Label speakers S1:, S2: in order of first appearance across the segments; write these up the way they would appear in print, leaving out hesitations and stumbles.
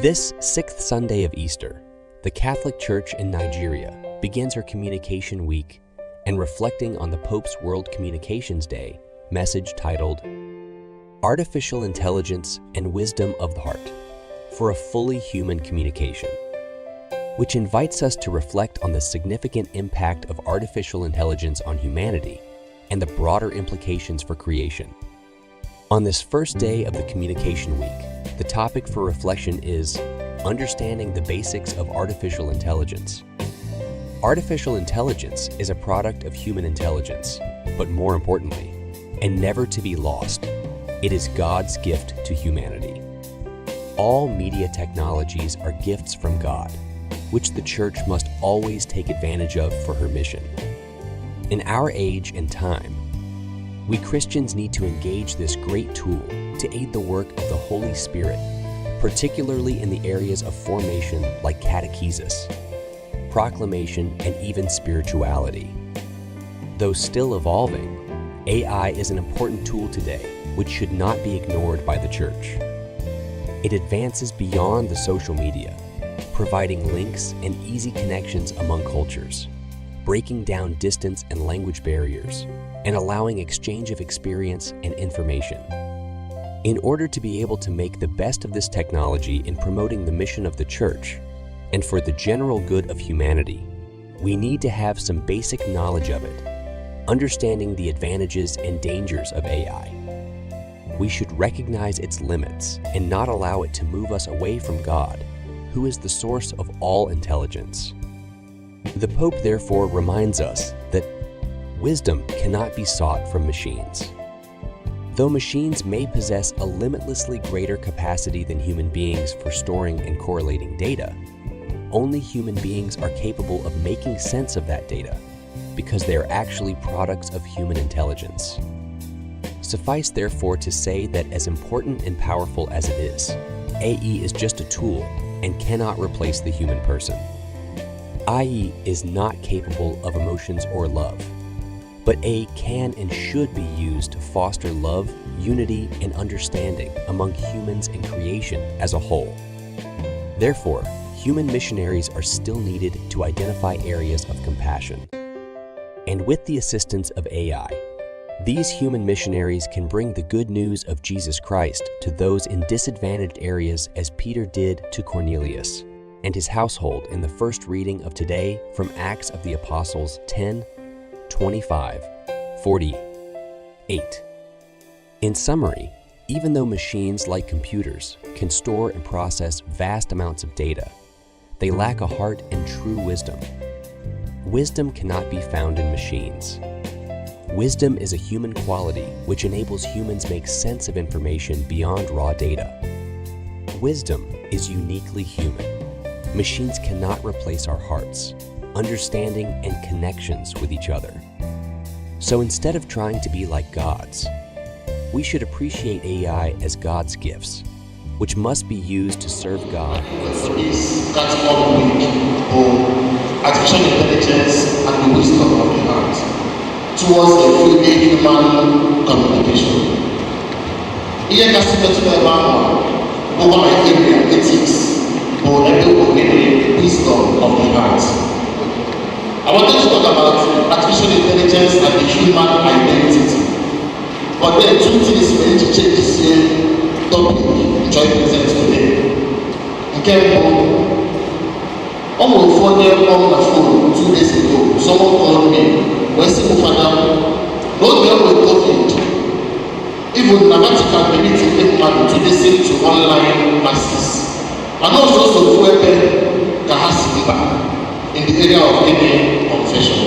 S1: This sixth Sunday of Easter, the Catholic Church in Nigeria begins her Communication Week and reflecting on the Pope's World Communications Day message titled, Artificial Intelligence and Wisdom of the Heart for a Fully Human Communication, which invites us to reflect on the significant impact of artificial intelligence on humanity and the broader implications for creation. On this first day of the Communication Week, the topic for reflection is understanding the basics of artificial intelligence. Artificial intelligence is a product of human intelligence, but more importantly, and never to be lost, it is God's gift to humanity. All media technologies are gifts from God, which the Church must always take advantage of for her mission. In our age and time, we Christians need to engage this great tool to aid the work of the Holy Spirit, particularly in the areas of formation like catechesis, proclamation, and even spirituality. Though still evolving, AI is an important tool today which should not be ignored by the Church. It advances beyond the social media, providing links and easy connections among cultures, breaking down distance and language barriers, and allowing exchange of experience and information. In order to be able to make the best of this technology in promoting the mission of the Church and for the general good of humanity, we need to have some basic knowledge of it, understanding the advantages and dangers of AI. We should recognize its limits and not allow it to move us away from God, who is the source of all intelligence. The Pope therefore reminds us that wisdom cannot be sought from machines. Though machines may possess a limitlessly greater capacity than human beings for storing and correlating data, only human beings are capable of making sense of that data because they are actually products of human intelligence. Suffice therefore to say that as important and powerful as it is, AI is just a tool and cannot replace the human person. AI is not capable of emotions or love, but AI can and should be used to foster love, unity, and understanding among humans and creation as a whole. Therefore, human missionaries are still needed to identify areas of compassion. And with the assistance of AI, these human missionaries can bring the good news of Jesus Christ to those in disadvantaged areas as Peter did to Cornelius and his household in the first reading of today from Acts of the Apostles 10, 25, 48. In summary, even though machines like computers can store and process vast amounts of data, they lack a heart and true wisdom. Wisdom cannot be found in machines. Wisdom is a human quality which enables humans make sense of information beyond raw data. Wisdom is uniquely human. Machines cannot replace our hearts, understanding, and connections with each other. So instead of trying to be like gods, we should appreciate AI as God's gifts, which must be used to serve God.
S2: Is that Comweek on artificial intelligence and the wisdom of the heart towards a fully human communication. Here, over my area, ethics, or wisdom of the heart. I wanted to talk about artificial intelligence and the human identity. But then two things we need to change this year topic which I present today. Almost 4 days on the phone 2 days ago, someone called me. When people found out, don't deal with COVID. Even Navatica permitting people to listen to online masses. And also to weapon Kahasiba in the area of any confession.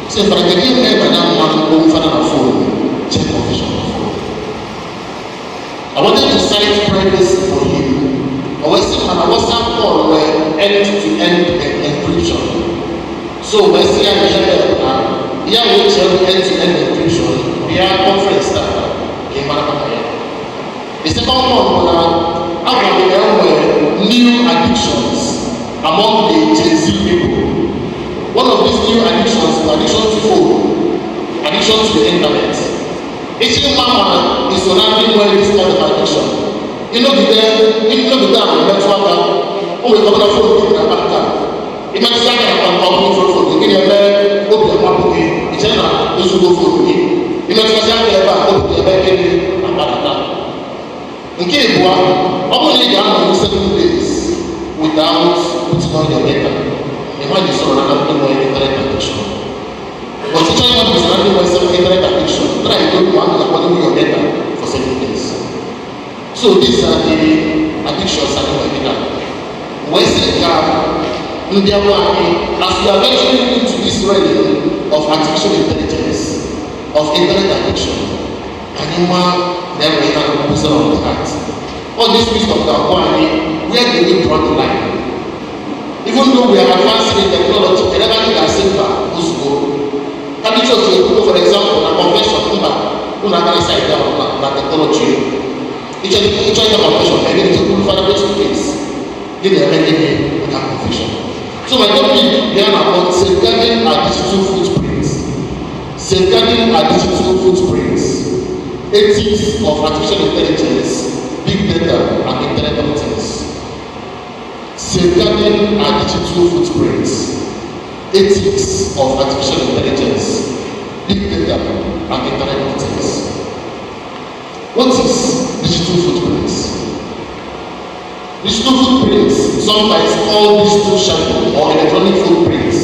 S2: So if I can give them another one phone, check confession on the phone. I wanted to cite privacy for him. I was saying on a WhatsApp call where end-to-end encryption. So when I see a here we tell end-to-end encryption, we are conference staff. The second one was how can we new addictions among the Gen Z people. One of these new addictions is addiction to phone, addiction to the internet. Each mama is surrounding well this kind of addiction. You know the network we come to phone in America. Imagine that I come phone in the open market. It's not those who go for me. Imagine that I come to America. In case you are only down 7 days without putting on your makeup. Imagine so another people in internet addiction. But if anyone is running with some internet addiction, try to do one according to your data for 7 days. So these are the addictions that we have. Western India, as we are venturing into this realm of artificial intelligence, of internet addiction, animal never had a person on the heart. All this wisdom that where do we draw the line? Even though we are advancing in technology, everybody can say back, who's go. Can you just for example, a convention, who are going to say that technology? Each other convention, I need to put for face to face. Give me a many with that confession. So my topic here about safeguarding our digital footprints. Safeguarding our digital footprints. Ethics of artificial intelligence, big data, and internet of things. Safeguarding our digital footprints. Ethics of artificial intelligence, big data, and internet of things. What is digital footprints? Digital footprints, sometimes called digital shadow or electronic footprints,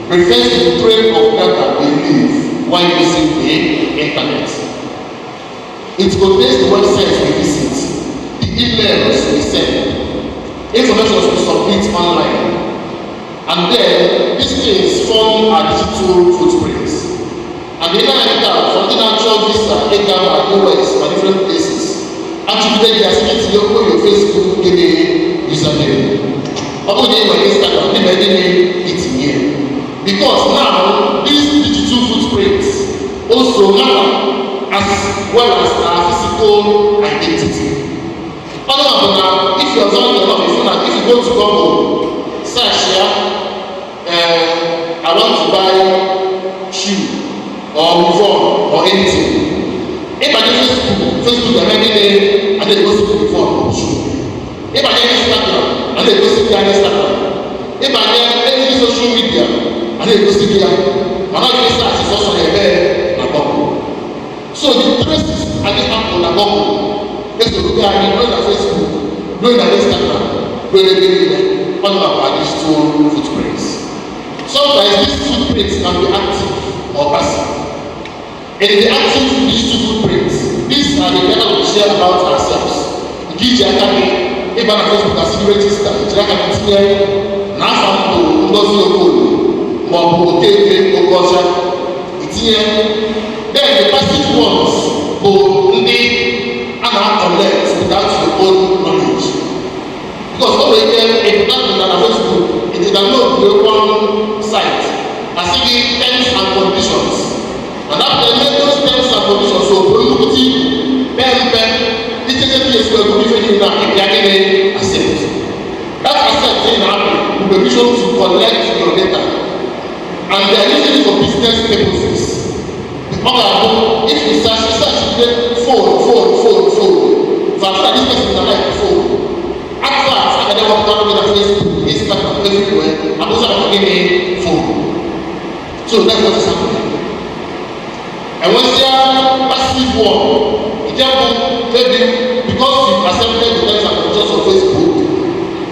S2: refers to the trail of data we leave while using the internet. It contains the websites we visit, the emails we send, information we submit online, and then these things form our digital footprints. And the internet, something actual visa, EGAM, US, or different places. Actually, they are saying to your Facebook, give me username. Upon your Instagram, give me it here. Because now, these digital footprints also matter as well as our physical identity. Now, if you are not enough, if you go to Google, search here, I want to buy shoe or uniform or anything. If I do Facebook, I make it and then go see the uniform or shoe. If I get Instagram, and then go see the Instagram. If I get any social media, and then go see the and now you start is also a bear and Google. So the traces and the app on Google is to look at the Facebook, doing the Instagram, doing the all of our digital footprints. Sometimes these footprints can be active or passive. In the active digital footprints, these are the data we share about ourselves. Give Jackie, if I Facebook as you register, Jackie here, now from the code, more okay, it's here. Then the passive ones will indeed collect without your own knowledge. Because over here, if that is on Facebook, it is not your one site, as if terms and conditions. And after those terms and conditions, so productivity, this is a case where we give you now if you are getting accept. That accept is now the vision to collect your data. And they are using it for business purposes. Okay, if you search phone. So after this person is like phone. At first, I can never come with a Facebook, Instagram, everywhere, and those are giving me phone. So that's what is happening. And once you are passive one, example, maybe because you accepted the terms and conditions of Facebook,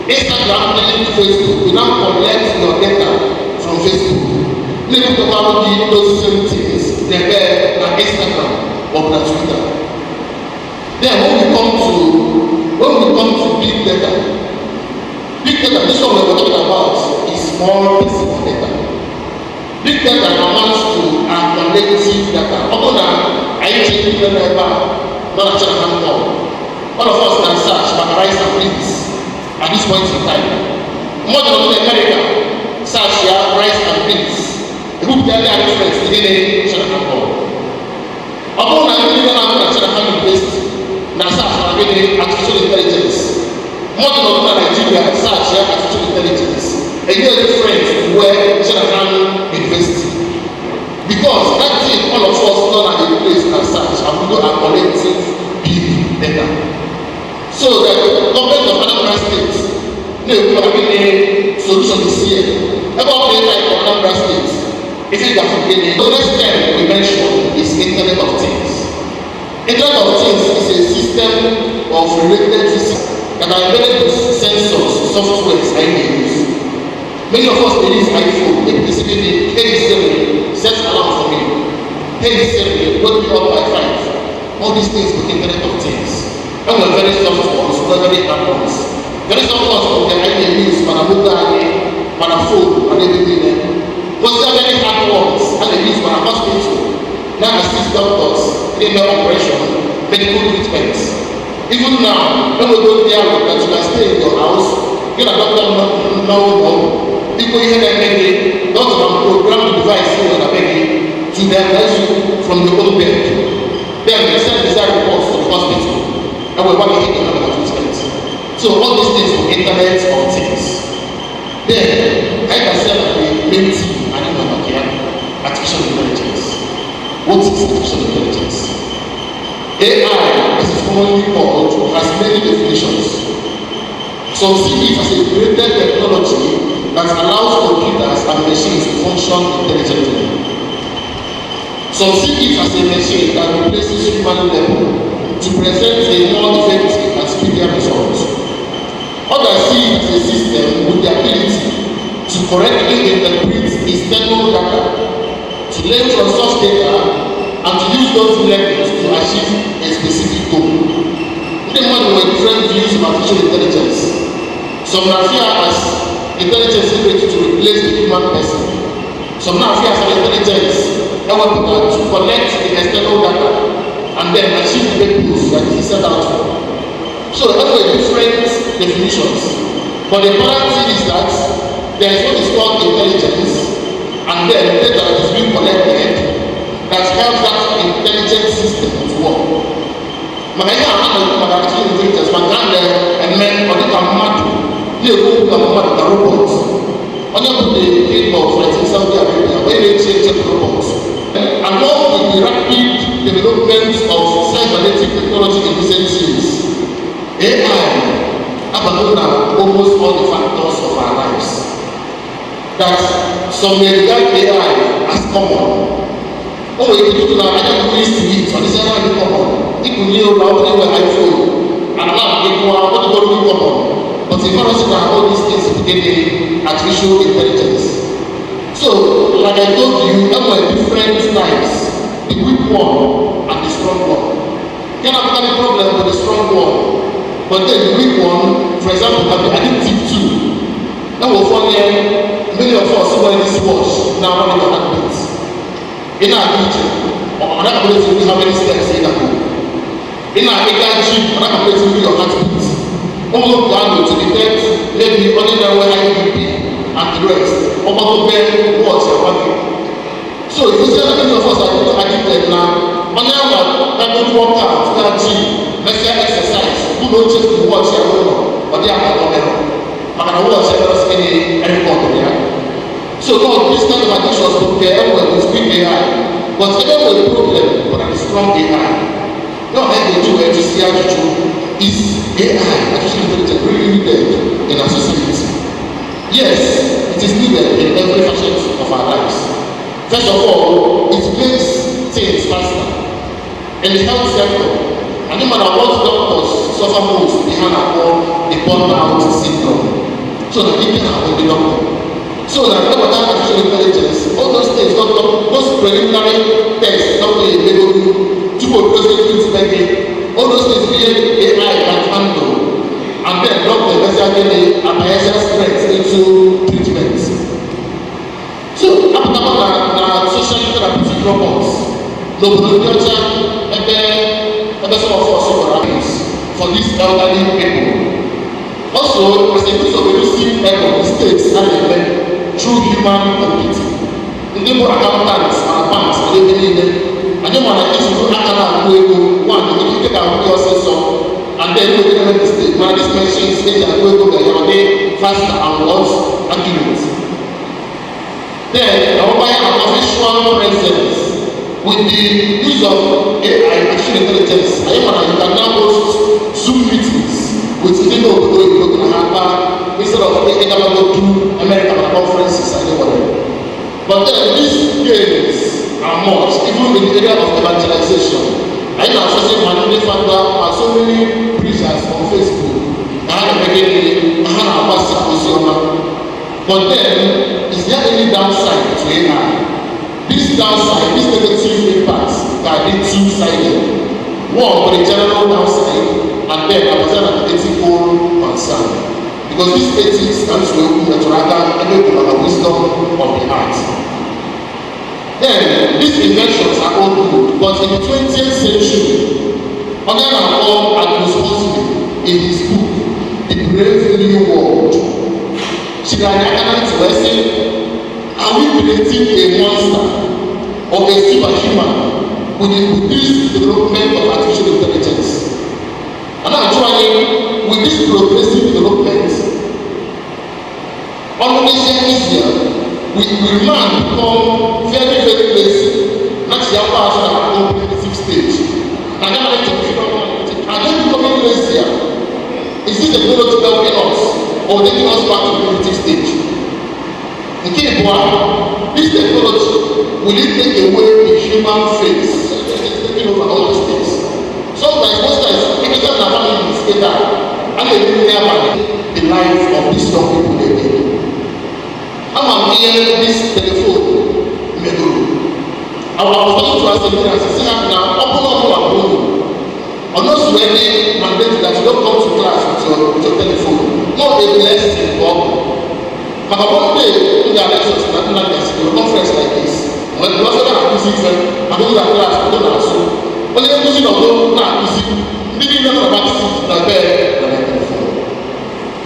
S2: Instagram telling to Facebook, you now collect your data from Facebook. You need to about those same things, they're on Instagram or on Twitter. Then when we come to big data, this one we're talking about is more personal data. Big data amounts to our collective data. Although now, I change the number, not actually hand call. All of us can search, categorize and please at this point in time. More than America, search here, rice and beans. The book tell their difference, the DNA, actually hand call. Although now, you don't have actually hand based, now search for artificial intelligence. More than Nigeria, search here, artificial intelligence. A year difference to where Shanahan invested. Because that thing all of us not at a place and such, and we do our collective big data. So the government of other states, we have a solution this year. About the like for Anambra State, if you can forget it, the next time we mention is Internet of Things. Internet of Things is a system of related systems that are embedded with sensors, softwares, and use. Many of us use iPhone, they basically need, hey Siri, set alarm for me. Hey Siri, wake me up by 5. All these things with Internet of Things. And we're very soft ones, we're very hard ones. Very soft ones from the idea use, man, a phone, and everything. But they are very hard ones, and they use man, a hospital. Now assist doctors, clinical operation, medical treatments. Even now, when we go there, that you can stay in your house, get a doctor know. People hear them begging, doctor can program the device here and begging to diagnose you from your own bed. Then they send the reports to the hospital, and we're going to hit the treatment. So all these things for Internet of Things. Then I can say that the main team and artificial intelligence. What is artificial intelligence? AI, as it's commonly called, has many definitions. Some see it as a created technology that allows computers and machines to function intelligently. Some see it as a machine that replaces human level to present a more effective and speedier result. Others see it as a system with the ability to correctly interpret external data, to learn from such data, and to use those learnings to achieve a specific goal. Even when we different views of artificial intelligence, some now fear as intelligence is ready to replace the human person. Some now fear as intelligence to collect the external data and then achieve the goals that he set out for. So there are different definitions. But the important thing is that there is what is called intelligence, and then data that is being collected that helps that intelligent system to work. Magaya artificial intelligence, maganda and men or the tomato, they go to the robots. Only put the cake of like in Saudi Arabia, where they change the robots. Along with the rapid development of cybernetic technology in recent years, AI have almost all the factors of our lives. That some may regard AI as common. Oh, if you do that, I don't used to it, so this is not common. People knew about the iPhone, and now people are what they common. But if I don't all these things within artificial intelligence. So, like I told you, there were different types, the weak one and the strong one. You can have a problem with the strong one, but then the weak one, for example, can be addictive too. That was one year, many of us who wear this watch now running the heartbeat. In our region, on that ability, we have many steps in that group. In our gym, on that ability, we your heartbeat. All down to detect maybe ordinary IPP and the rest. Over to watch your body. So if you say that many of us are addicted now, on the other hand, don't work out, that gym, let's say exercise, who don't just watch your own, but they are not on their own. I'm going to watch any report there. So no, this kind of addictions don't care everywhere with big AI. But even with the problem, but a strong AI. No, I go to where to see how to do is AI, artificial intelligence, really needed in our society. Yes, it is needed in every facet of our lives. First of all, it makes things faster. In the health sector, and no matter what doctors suffer most behind the burnout syndrome, so that they can have the doctor. So that without artificial intelligence, all those things, those preliminary tests, not the able to prosecute spending, all those things AI can handle, and then doctor necessarily apply strength into treatment. So after that, social therapeutic robots, nobody some of us for these elderly people. Also, as a means of reducing error, mistakes and event through human computing. The name of accountants and banks are living in them. And then when I use to account one, you take out your sensor, and then you make a mistake. When these machines say that we go there, faster and worse accurate. Then, our visual presence with the use of AI, artificial intelligence, you can now host Zoom meetings with people instead of in the area of evangelization. I know associate my only father and so many preachers on Facebook. I had a beginning, I had a pastor. But then, is there any downside to AI? This downside, this negative impacts that are two-sided. One, for the general downside, and then I present an ethical concern. Because this ethics comes to the wisdom of the heart. Then, these inventions are all good, but in the 20th century, Ogan Paul Agnostic in his book, The Brave New World, she had to say, are we creating a monster or a superhuman with this development of artificial intelligence? And actually, with this progressive development, Indonesia easier, we man become very, very lazy. That's the upper of our competitive stage. And then I think are they becoming lazier? Is this technology helping us or taking us back to the primitive stage? In this technology will it take away the human face? Taking over all these things. Sometimes, most times, if it's not a family indicator, and they will never the life of these young people they need. I'm here this telephone. I was talking to us again and say, now, open up your phone. I'm not swearing mandate that you don't come to class with your telephone. No, a blessing, Bob. But one day, in the lectures, in a conference like this, when the person are using them, I go to the class, I don't answer. When they're using a phone, not using, maybe never practice the bed than a telephone.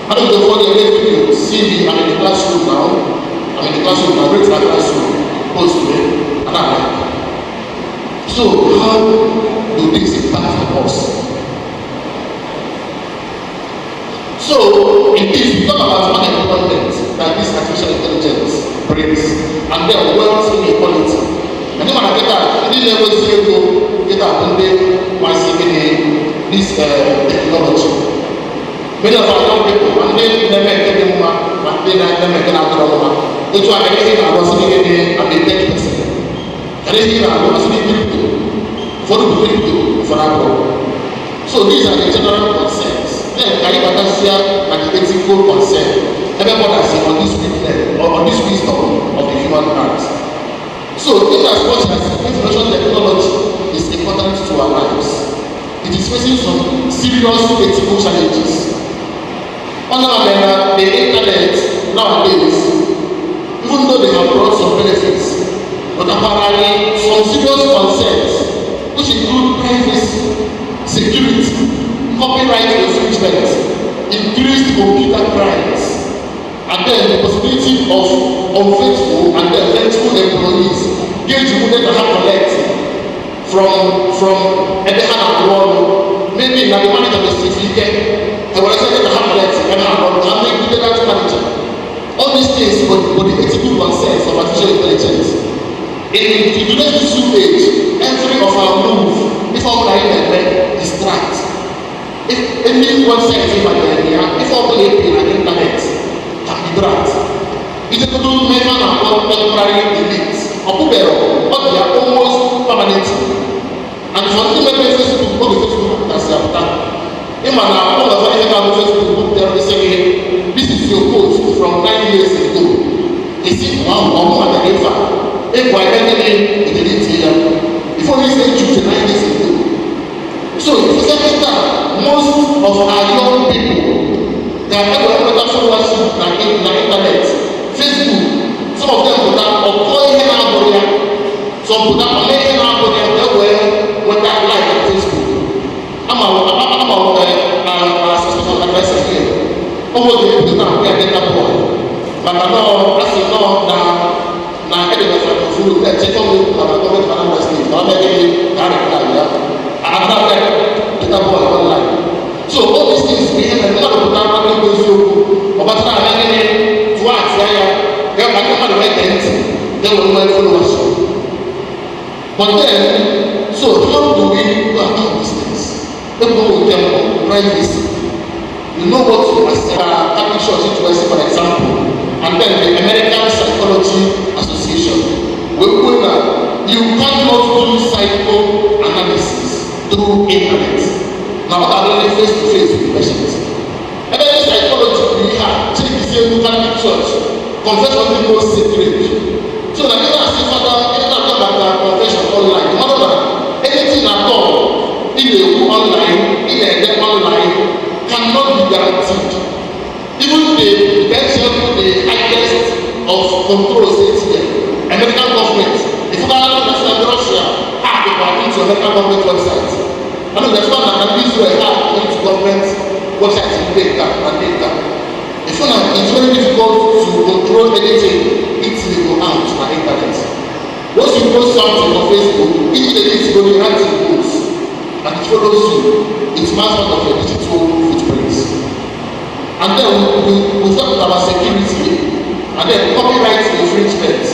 S2: I don't know what they make you see me. I'm in the classroom now. I'm in the classroom, I'm ready for the classroom, close to me, and I'm like, so how do this impact us? So, in this, we talk about market development that this artificial intelligence brings, and then wealth inequality. And then when I get that, I didn't ever see you get that one day while seeing this technology. Many of our young people, and then they make them and then they make them out of the which one anything I was seeing and the 10%. Anything I was seeing for the crypto for our work. So these are the general concerns. Then can you understand and the ethical concern? Everybody has on this weakness or on this wisdom of the human heart. So in as much as information technology is important to our lives, it is facing some serious ethical challenges. On the other hand, the internet nowadays, even though they have brought some benefits, but apparently some serious concerns, which include privacy, security, copyright infringement, increased computer crimes, and then the possibility of unfaithful and then vengeful employees getting wounded and have collected from any hand of the world, maybe in the money that is certificate, and when I say that have collected, and I'm making the right manager. All these things for the ethical concerns of artificial intelligence. In today's digital age, every of our move, if our internet distract, if any one sensitive idea, if our play in the internet can be dragged, it's a total measure and one temporary elite, or they are almost permanent. And for the members to go to Facebook as they have done, all of Facebook tell me saying, this is your post from 9 years ago. Is it one or more than ever? If I it didn't here. Before we say 9 years ago. So if you say that most of our young people that have better followers than internet, Facebook, some of them put up or calling him out here, some put up or making out here everywhere when that live on Facebook. I'm assistant advisor here. Almost the people now get that boy. But I know, as you know, now, anyway, for the check on the government and the state, I'm making it I'm not get that boy online. So, all these things we have a lot of time to go about time to ask, they're not the right things, they will not follow us. But then, so how do we go about these things? People will tell them privacy. You know what you must say. Catholic Church situation, for example, and then the American Psychology Association. We put you cannot do psychoanalysis through internet. Now, what are really face to face with patients? And then psychology, we have check the same Catholic Church, confess on the most sacred. So, that even as if Father, talk about confession online, more than anything at all, in the online, in the online, cannot be guaranteed. Even the benchmark, the highest of control states here, American government, if you can't understand Russia, hack into American government website. I know there's one that can Israel hack into government website and data. If you know, it's very difficult to control anything, it's will go out on internet. Once you post something on Facebook, each day it's going to have to post, and it follows you. It's part of your digital footprints. And then we talk about security, and then copyright infringement.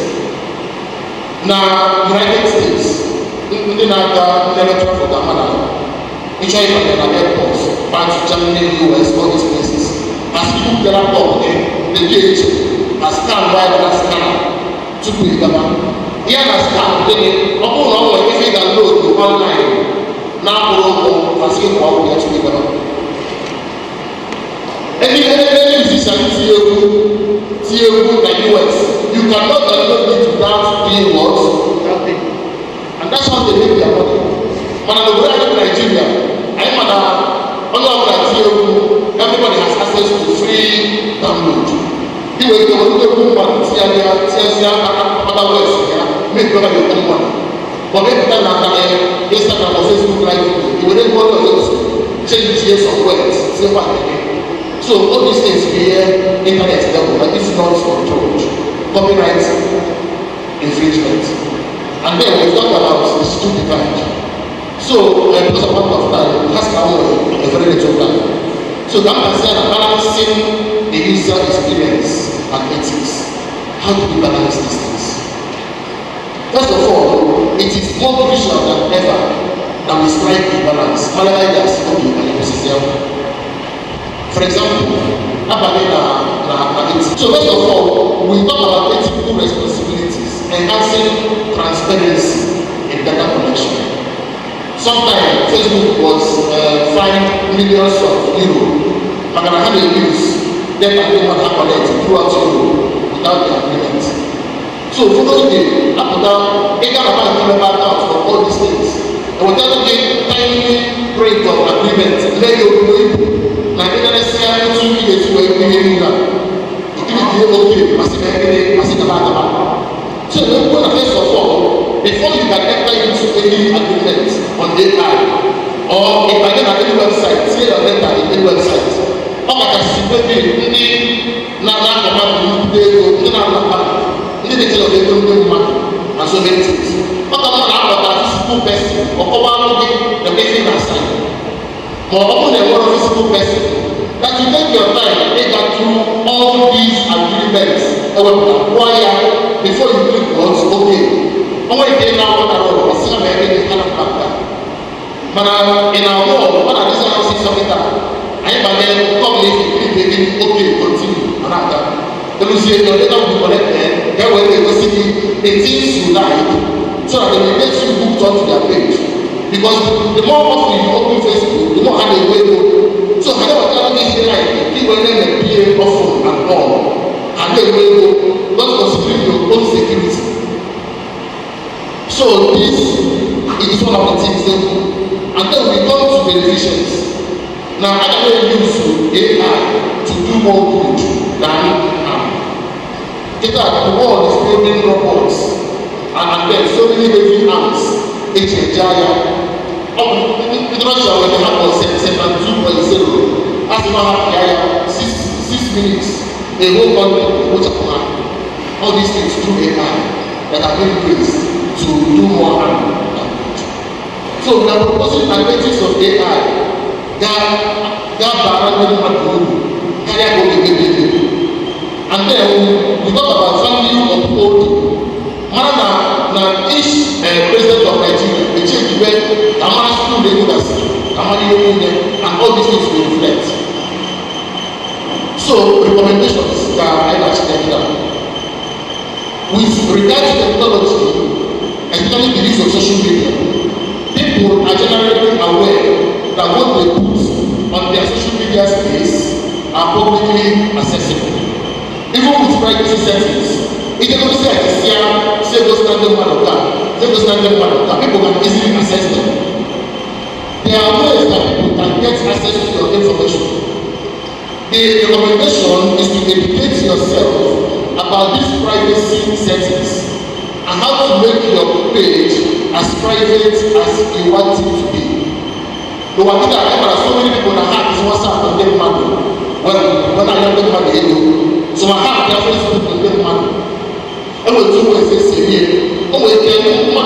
S2: Now, United States, ndị na-aga electoral for Ghana, ịchọ ịbanye na airports, France, Germany, US, all these places. As people get up on the gate, as scan right and scan tupu ịgaba. Ihe na scan dị ọ bụrụ na ọ nwere ife ị ga-load online na-akwụrụ ụgwọ masị ịkwa ọgwụ ya tupu ịgaba. Any musician tie egwu na US, you cannot download it without paying what? Without paying. And that's how they make their money. Mana n'obodo anyị Nigeria, anyị mana onye ọbụla tie egwu, everybody has access to free download. Iwe ike were egwu mmadụ tinyezia other words ya, make better your own money. But mepụta na Instagram or Facebook live video, iwere egwu ọrụ ọzọ change some words, say what again. So all these things here, internet level, but it's not controlled. Copyright infringement. And then we talk about the digital divide. So because of lack of time, it has come a very little time. So that concern balancing the user experience and ethics. How do we balance these things? First of all, it is more crucial than ever that we strike a balance. For example, so first of all, we talk about ethical responsibilities, enhancing transparency in data collection. Sometimes Facebook was fined millions of euros, but I had a use data they want to collect throughout Europe without the agreement. So following the after they got about for all these things, and without getting tiny break of agreement, let you na internet share to be the two way we do okay, so first of all, before you can enter into any agreement on AI or if I get any website, say your letter in any website, or I can see maybe and so many things. But I'm not about that physical person or the person aside. More often than one physical person, that you take your time, take that through all these agreements, acquire before you click once, okay. Only they now what I wrote, it's not very kind of factor. But in our world, what I desire to see something that I am again, come okay, continue, and after. Then you see your data will be collected, then when they go see the things you like, so that they will get you hooked onto their page. Because the more often you open Facebook, the more how they will go. So I never tell me here like people name the PA often and all, and they will go, not considering your own security. So this is one of the things they do. And then we come to beneficence. Now I don't use AI to do more good than harm. The world is building robots, and then so many heavy arms, Russia when they have 2.0, as you have 6 minutes, a whole country, all these things through AI that are being used to do more harm than good. So we are proposing advantages of AI and then we talk about family upholding. Now each president of Nigeria, they change the way Amara school they do that, and all these things will reflect. So recommendations that I actually down. With regard to technology, especially use of social media, people are generally aware that what they put on their social media space are publicly accessible. Even with privacy settings, it doesn't say go standing man of God, people can easily access them. There are ways that people can get access to your information. The recommendation is to educate yourself about these privacy settings and how to make your page as private as you want it to be. The one thing I remember, so many people that have this WhatsApp and get money. When I have get money, so I have their Facebook and get money. And we do what they say here. Oh, we can do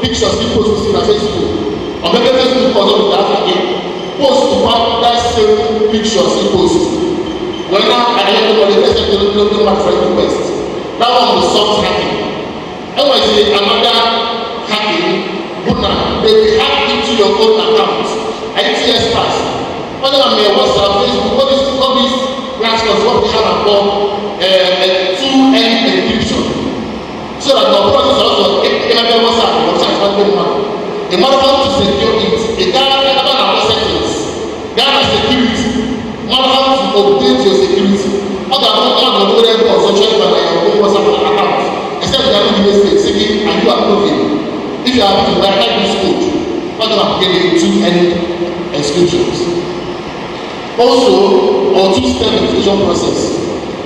S2: pictures people to see on Facebook. Or maybe Facebook goes on with that again. Post about that same pictures he post. When I have the person to look at my friend request. That one was soft hacking. And when I say another hacking, they hack into your own account. ITS pass. Whether I'm a WhatsApp, Facebook, all these platforms, what we have about 2N encryption. So that the process also, if you have a WhatsApp is not very much. In order to secure it, a guy Ghana security, not how to update your security. Not that one will go there on social media like your own WhatsApp account. Except they are not giving mistake, saying, and you are approving. If you are to write this code, not going to get into any exclusions. Also, or two-step inclusion process.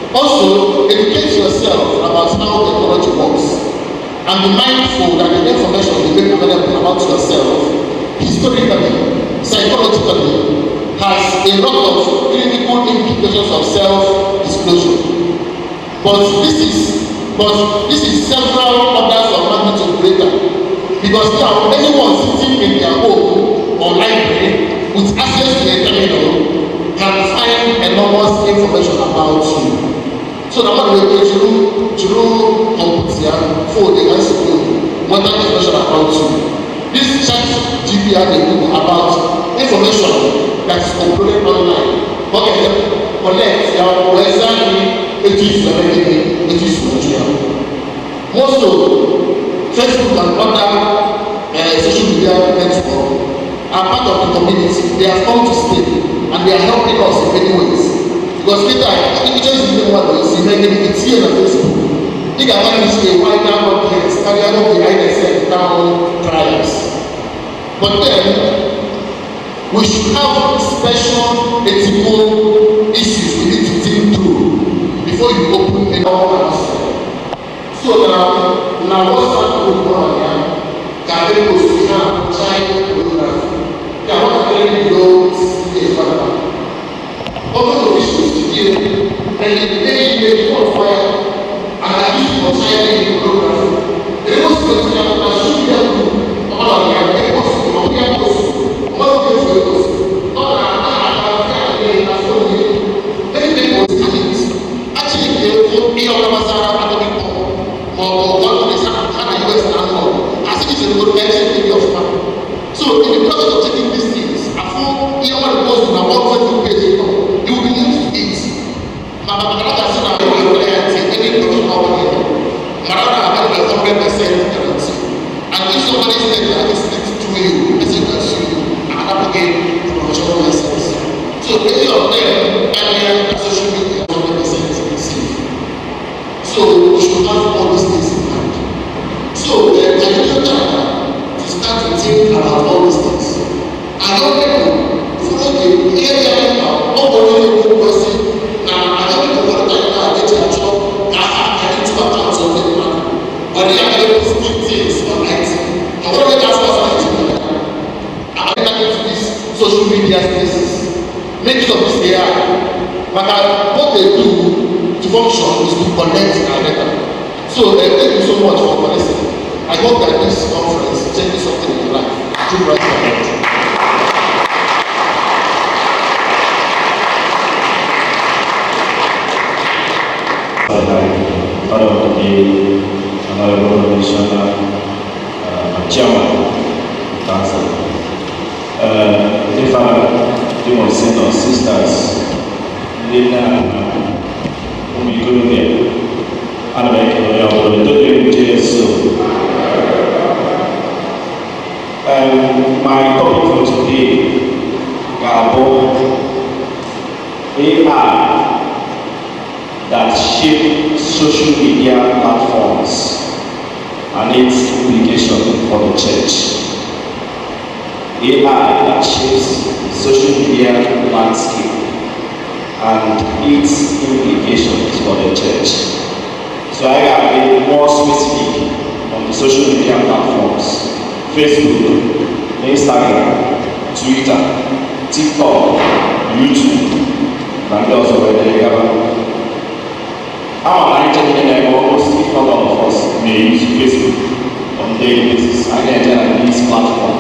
S2: Also, educate yourself about how technology works. And be mindful that the information you make available about yourself, historically, psychologically, has a lot of clinical implications of self-disclosure. But this is several orders of magnitude greater. Because now anyone sitting in their home or library with access to a terminal can find enormous information about you. So the one way through computer, phone, they can see what information about you. This chat GPR they do about information that is uploaded online. Okay, collect your exactly it is Nigeria. Also, Facebook and other social media network are part of the community. They have come to stay and they are helping us in many ways. Because later, it just is one way, see, it's here on Facebook. You can manage a wider audience, carry out the ISF down trials. But then, we should have special ethical issues we need to think through before you open a normal website. So now what's that going on here? Can they post child pornography? They are not very low is what all the issues to deal with, and the day you make fire and I use for child pornography. They must be should be able to all of them, they must be all of them. So in the process of taking these things, I feel even goes to my one page, you will be used to it. My said I will any professional here. I have 100% guarantee. And if somebody said that this needs to you, I said that's you. Again, professional license. So many of them earlier social media 100% safe. So we should have all these things in mind. So I need time to start to think about all these things. I don't know follow the area now, not only the person. Now I don't know what time I get to a job. I need to account of it, but they are able to speak things on IT. I want to ask what's social media spaces, make use of this AI. But what they do to function is to connect our data. So thank you so much for listening. I hope that this conference changes something in your life. Keep right on.
S3: Dear sisters, Lena, whom you go there, and I make a social media platforms and its implication for the church. AI that shapes the social media landscape and its implications for the church. So I have been more specific on the social media platforms: Facebook, Instagram, Twitter, TikTok, YouTube, and also whether you have our Nigerian almost, if not all of us, may use Facebook on a daily basis. I enter this platform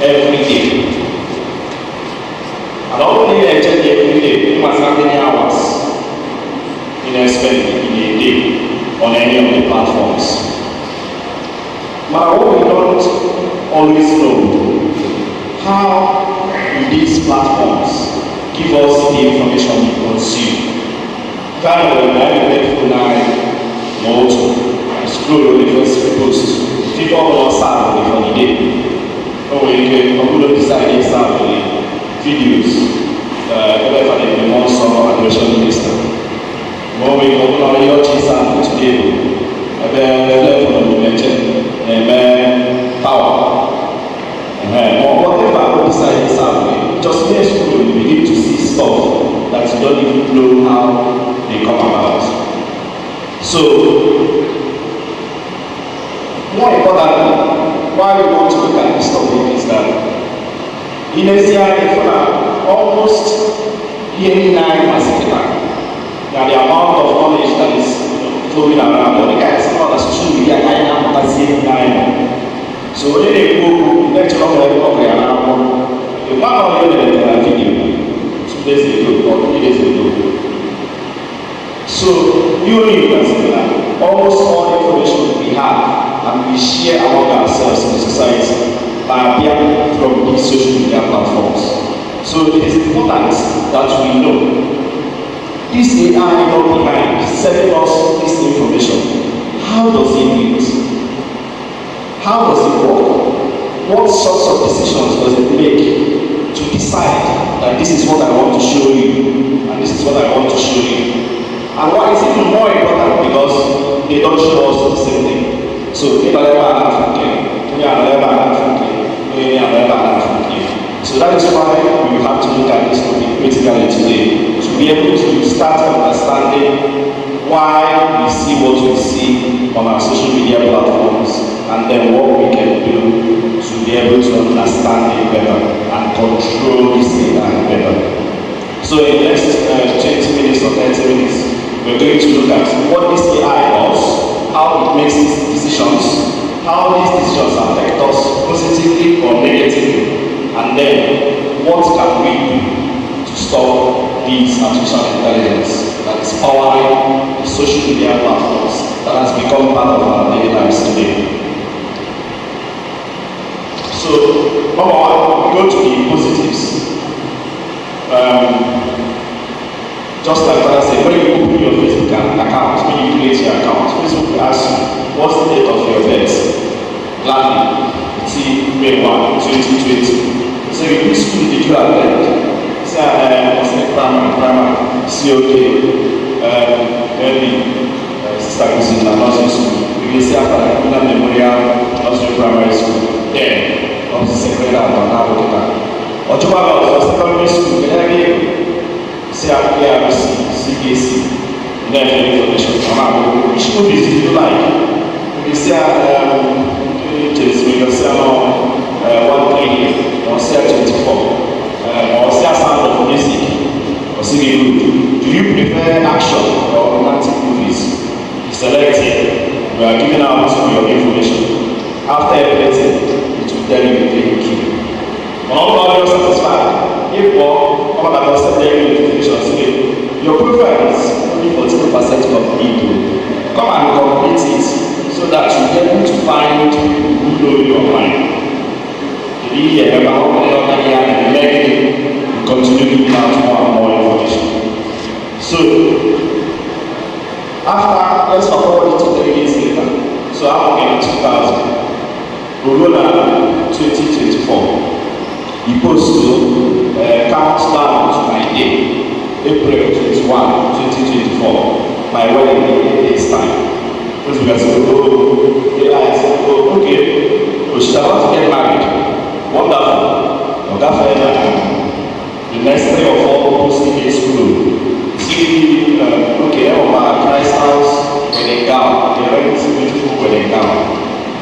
S3: every day. And not only enter every day, you must have many hours spend in a day on any of the platforms. But what we don't always know, how do these platforms give us the information we consume? Kind of when I'm grateful now, I scroll on the first post, people on WhatsApp for the day. Oh, you can decide to start the videos, whatever they want, some adoration minister. More we go on your chisel today, left on the mention, power. Whatever we decide to start, just next school, you begin to see stuff that you don't even know how they come about. So, more importantly, why we want to look at this topic is that in Asia, almost any 9 months, now the amount of knowledge that is flowing around, or the kind of stuff that social media I am not seeing 9. So when they go, lecture on the around, the one of the video 2 days ago or 3 days ago. So you can see that almost all the information we have and we share among ourselves in the society are from these social media platforms. So it is important that we know this AI not behind sending us this information. How does it do it? How does it work? What sorts of decisions does it make to decide that this is what I want to show you and this is what I want to show you? And why is it even more important? Because they don't show us the same thing. So so that is why we have to look at this topic critically today, to be able to start understanding why we see what we see on our social media platforms, and then what we can do to be able to understand it better and control this data better. So in the next 20 minutes or 30 minutes, we're going to look at what this AI does, how it makes these decisions, how these decisions affect us positively or negatively, and then what can we do to stop this artificial intelligence that is powering the social media platforms that has become part of our daily lives today. So, number one, we go to the positives. Just like what I said, when you open your Facebook account, when you create your account, Facebook will ask you, what's the date of your birth? Gladly, May 1, 2020. So you put school, did you attend? Say, I was in primary, see, okay, maybe sister is in a nursing school. You can see after I put a memorial nursery primary school, then I was secretary at Anabokita. Or Chuba was secondary school, say RPRC, CKC, then information from our which movies do you like? You say, we can say 130 or say 24, or say sound of music, or singing good. Do you prefer action or romantic movies? Select it. We are giving out your information. After everything, it will tell you thank you. When all you are satisfied, if all that was telling you information, your profile is only 40% complete. Come and complete it so that you be able to find people who know your mind. Continue giving out more and more information. So, after, let's forward it to 3 years later. So I'm looking at 2000. We'll go now 2024. He posts to count down to my day, April 21, 2024. My my wedding in 8 days time. Those people say, oh, I said, oh, okay. So she's about to get married. Wonderful. The next 3 or 4 posting days school. See, okay, over Christ house, wedding gown. They rent beautiful wedding gown.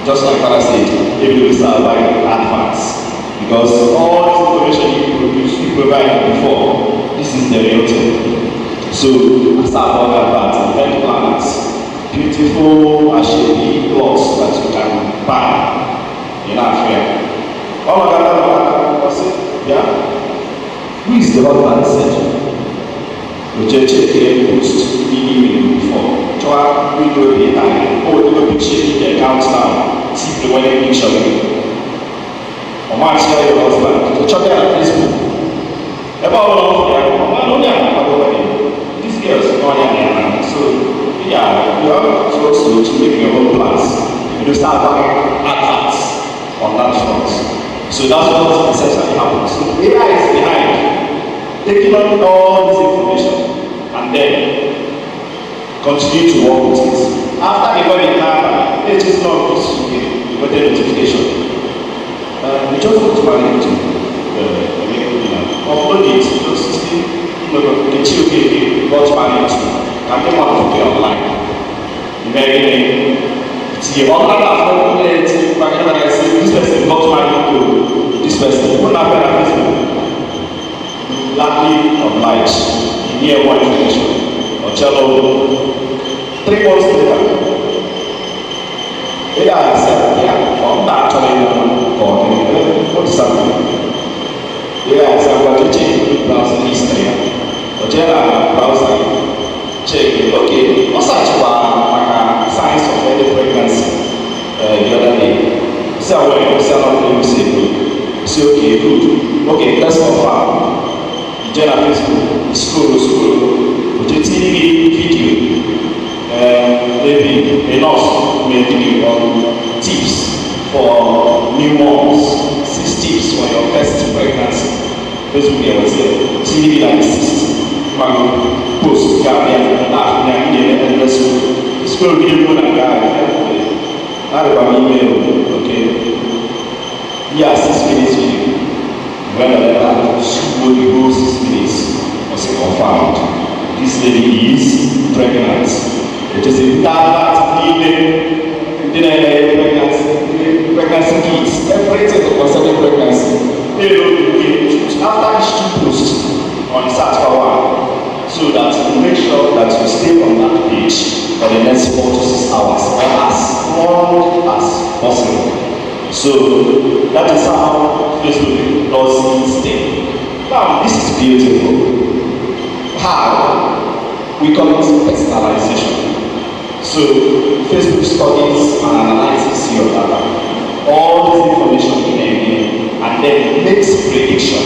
S3: Just like Father said, maybe we start buying advance. Because all this information you produce, you provide before, this is the real thing. So, I start on advance, event planners, beautiful ashady clothes that you can buy in Africa. Oh my God, I said, yeah. Who is the husband said? We just check the post before. Try we do the time. Oh, do a picture the account now. See the wedding picture. Or my share your husband. So check it on Facebook. About all of them. These girls know young. So yeah, you have also to make your own plans. You start buying adverts on that front. So that's what essentially happens. So AI is behind taking on all this information and then continue to work with it. After the wedding happens, it is not this you got a notification. You just go to my YouTube, upload it, just see, the children got married to, and they want to be online. It's the online after I say this person got married to this person. What happened? Gladly obliged. You hear more information. Or cello. 3 months later. I said, yeah, I'm actually what is happening? I said, I'm going to check browsing history. Or browsing. Check. Okay. What's actually signs of early pregnancy the other day? So when you say, okay, good. Okay, let's confirm. General school, TV, video, maybe a nurse may give you tips for new moms, 6 tips for your first pregnancy. Those will be able to TV like 6 post, school video, not about email, okay? Yeah, 6 minutes video. When the letter school goes 6 minutes, was confirmed. This lady is pregnant. It is a that pregnancy kids, everything concerning pregnancy. After each 2 posts on Saturday, so that you make sure that you stay on that page for the next 4 to 6 hours or as long as possible. So that is how Facebook does its thing. Now this is beautiful. How? We call it personalization. So Facebook studies and analyzes your data, all this information in and then makes prediction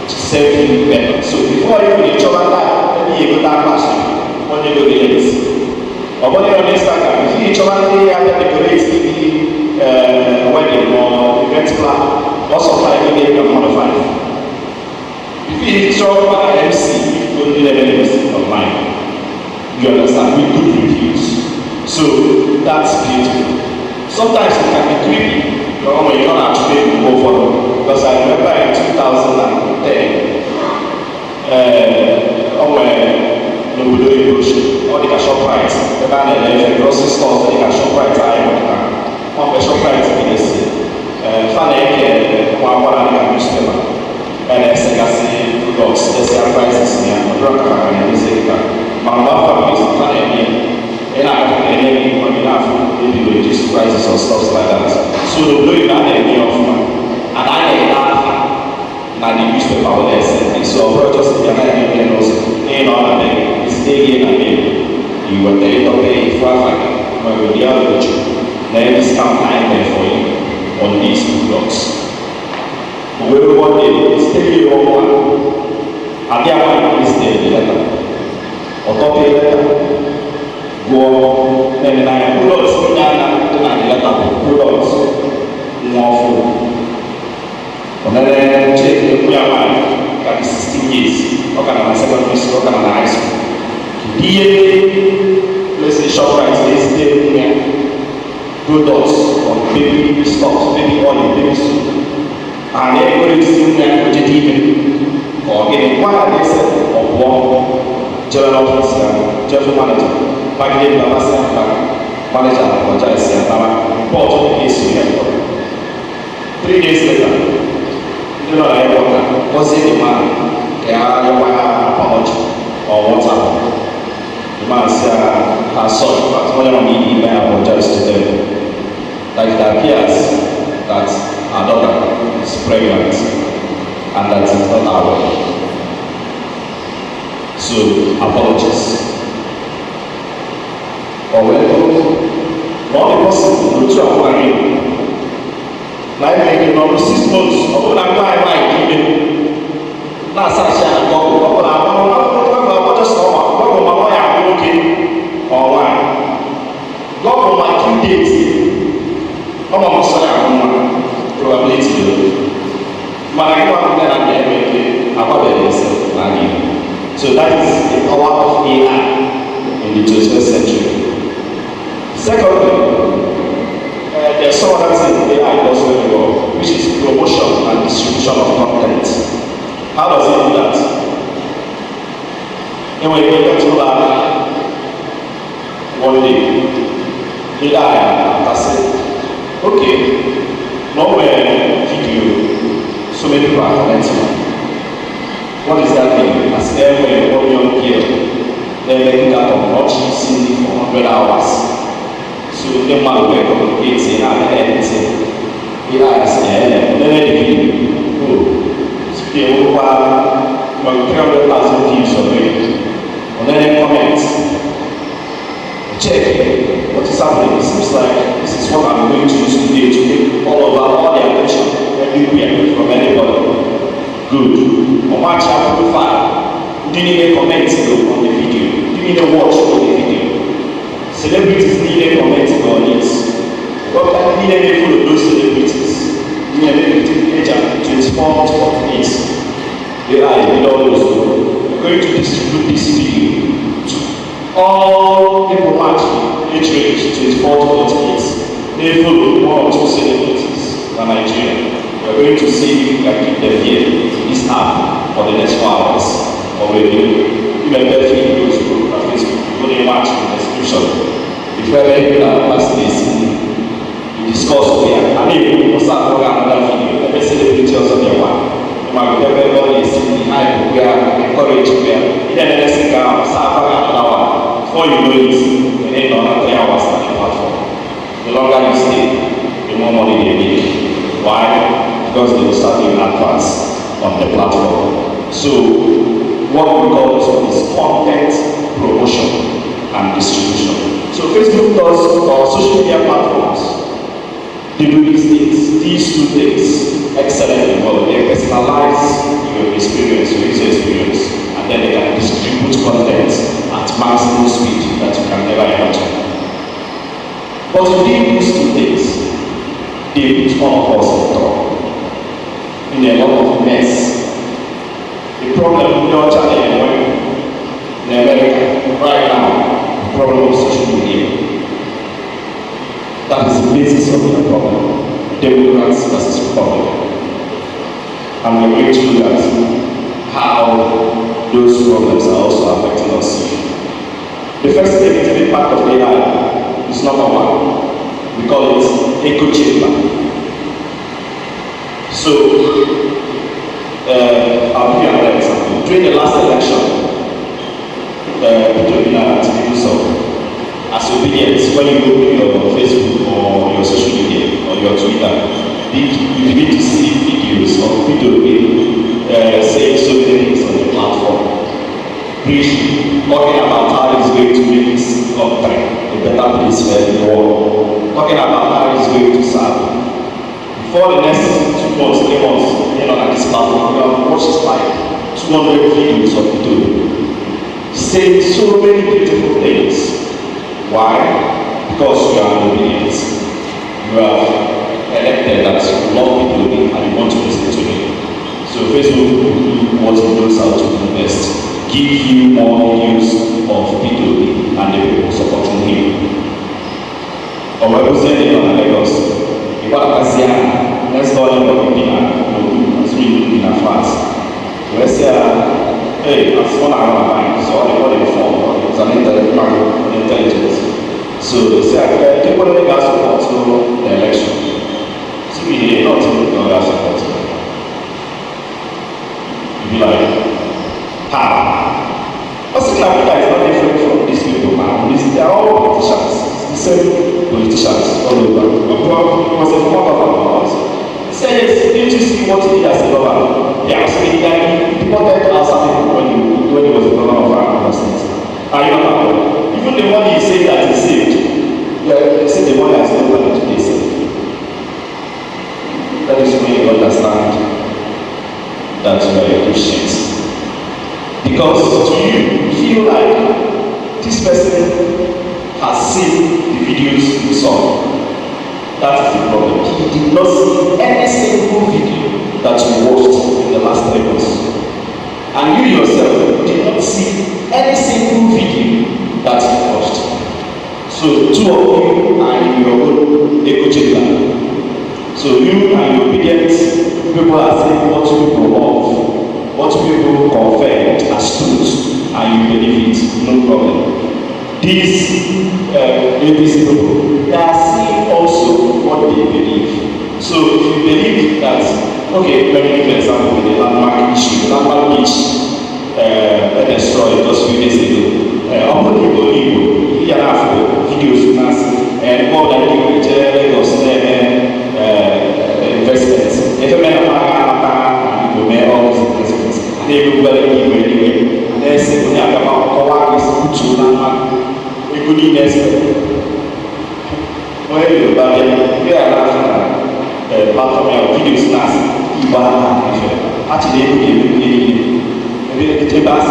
S3: to serve you better. So before you reach over that, maybe you go that person when you go to the or when you're on Instagram, if you reach over there after the great wedding or event plan, also like you get a modified. If you show by MC, you don't need any MC online. You understand? With good reviews. So that's beautiful. Sometimes it can be creepy. When you don't actually go for them. Because I remember in 2010, all the shop rights, the grocery stores, the shop rights one shop rights in this one newspaper and secondary products, the prices and reduce prices or stuff like that. So the blowing that and I now the newspaper what they said. So just the it's day and you were there to pay for there is discount time there for you on these products. But one day, it's taking you one. And the other one is the letter. Or copy letter. Go then I products put down the letter products more full. And then check the prayer line, got 16 years. What kind of secondary school, what kind of high school? Let's say ShopRite, let's say products or baby stocks, baby oil, baby soup, and everybody is still there with deepen or getting one of this or one general officer, general manager, marketing manager, or just report on the case to the 3 days later, you know, I was in the man, they are the apology or WhatsApp. The man said, I'm sorry, but when I need I apologize to them. Like it appears that our daughter is pregnant and that it's not our way. So, apologies. Or when all the person who took our money, like making on 6 months, or when I'm buying even last year, I'm just or why? God will mark you dates. I'm almost probability. But I know that I'm getting about it. So that is the power of AI in the 21st century. Secondly, there's some other thing AI does very well, which is promotion and distribution of content. How does it do that? And when you get to that, one day, I said, okay, nowhere video, so many people are connecting. What is that thing? As everywhere, one young girl, they're making that of watching CD for 100 hours. So the man will come and say, editing. I said, then the video, so they will have 300,000 views of it. And then they comment. Check what is happening. It seems like this is what I'm going to use today to take all the attention everywhere from anybody. Good. On my channel profile, you didn't even comment on the video. You didn't even watch on the video. Celebrities need a comment on it. What I need a follow those celebrities. You need a age of 24 to 48. They are in we're going to distribute this video to all people match age range 24 to 48. They follow 1 or 2 celebrities in Nigeria. We're going to see if we can keep them here in this app for the next 4 hours. Or we'll do even better videos on Facebook. You only match in the description. If you're very good at last days, we discuss here. I mean, we'll start another video. Let me see the pictures of your one. Everybody is in the hype, we are encouraged, we are in the next thing, start another one. Before you know it, you need another 3 hours on the platform. The longer you stay, the more money they need. Why? Because they will start doing adverts on the platform. So, what we call this is content promotion and distribution. So, Facebook does, or social media platforms, they do these 2 things excellently well. They personalize your experience, your user experience, and then they can distribute content at maximum speed that you can never imagine. But if they do these 2 things, they put all of us in trouble, in a lot of mess. The problem with your channel in America right now, the problem of social media. That is the basis of the problem. Democrats versus Republicans. And we're going to look at how those problems are also affecting us. The first negative impact of AI is number 1. We call it echo chamber. So, I'll give you another example. During the last election, between activities of as obedience, when you go to your Facebook or your social media or your Twitter, you begin to see videos of video saying so many things on the platform. Preaching, talking about how it's going to make this country a better place for everyone. Talking about how it's going to serve. For the next 2 months, 3 months, on this platform, we have watched like 200 videos of video saying so many beautiful things. Why? Because you are obedient. You have elected that you love people and you want to listen to them. So Facebook will do what it knows how to do best. give you more videos of P2B and the people supporting him. Or when we send it on Lagos, if I can see, let's go and look in France. Let's say, hey, I'm small around my mind, so I got it for it's an intelligence. So they say, people make us support to the election. So we did not take our support. You be like, how? What's the Africa is not different from these people, man. They are all politicians, the same politicians all over. It was a form of our say yes, didn't you see what he did as a governor? Yeah, so he deported outside when he was a governor of our state. Are you not aware? Even the one he said that he saved, they said the one that is not going to be saved. That is when you understand that you are a Christian. Because to you feel like this person has seen the videos you saw. That is the problem. He did not see any single video that you watched in the last 3 months. And you yourself did not see any single video that you watched. So 2 of you are in your own echo chamber. So you and your obedient people are saying what people love, what people confirmed as truth, and you believe it, no problem. These ABC people, they are seeing also what they believe. So if you believe that, okay, let me give an example with the landmark issue. The landmark beach destroyed just a few days ago. All the people here have videos and more than you Lagos investments. If a man and you may all these investments, they will well anyway. And they say, we have about is good to landmark. Good investment. When you buy it, you are not platform of videos class. You are actually maybe the bus I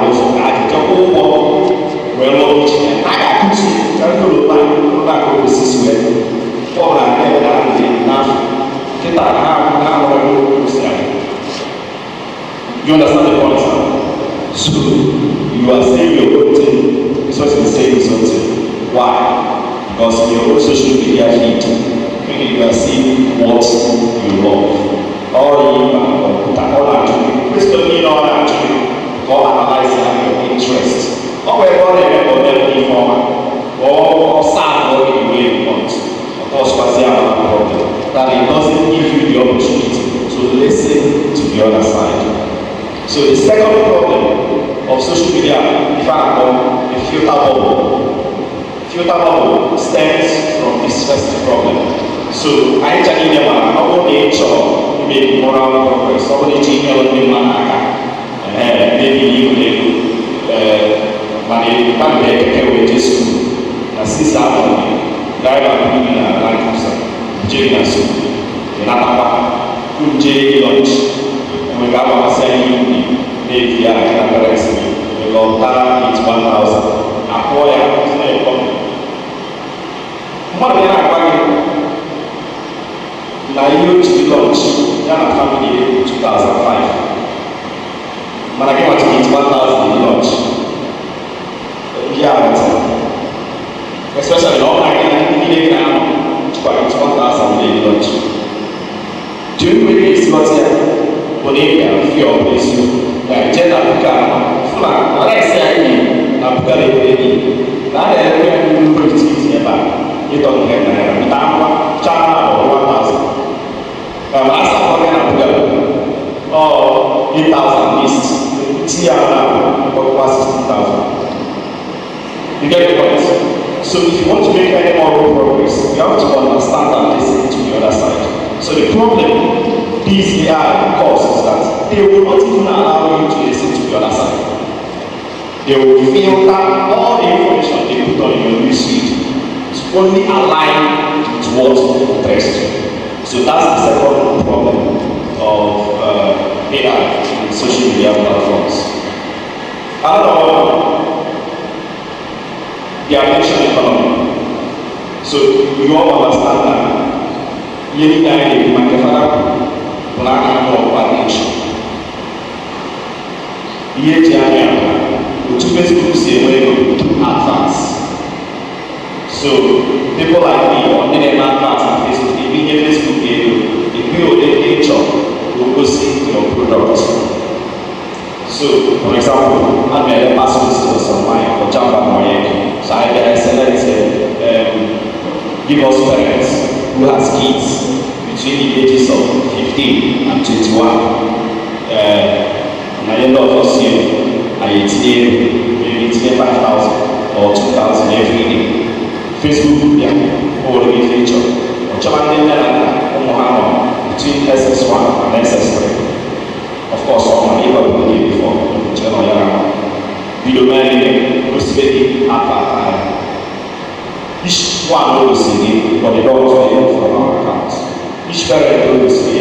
S3: was at the whole well, I got to see back overseas where for you understand the point? So you are saying your own thing. What you say is something. Why? Because in your own social media feed, you are seeing what you love. All actually, Christian all actually, all analyzing your interest. Or whatever them inform, or sad or in the way you want. Of course, what's the other problem? That it doesn't give you the opportunity to listen to the other side. So the second problem of social media, if I call a filter bubble. Filter bubble stems from this first problem. So I actually never know nature make moral progress. Somebody email me maybe you money can be with this school. A sister for driver in a life Jane so in Apapa, good J lunch, and we got our saying maybe I can rest. Because that is 1,000. A boy is not a problem. More than I now you to lunch, young family 2005. When I came to eat 1,000 in lunch, especially all I can now, it's 1,000 in lunch. Do you really see what's here? Bolivia, fear of this, like Jeddah, what I say, I'm going to be that area you will see nearby. You don't get there. China or 1,000. Last time I or 8,000 east. Tiana or 16,000. You get the point? So if you want to make any moral progress, you have to understand and listen to the other side. So the problem these AI cause is that they will not even allow you to listen to the other side. They will filter all the information they put on your newsfeed to only align with what interests you. So that's the second problem of AI in social media platforms. Another one, the attention economy. So you all understand that you need to black and white attention. Facebook adverts. So people like me on the adverts on Facebook, they build a picture to go see your product. So, for example, I made a pass business online for Java Moyek. So I selected give us parents who has kids between the ages of 15 and 21. And I end up this year, I maybe 5,000 or 2,000 every day. Facebook, yeah, all the feature. Or between SS1 and SS3. Of course, all my neighbor will be before. Video management was speaking at each one will see but they don't pay from our accounts. Each parent will see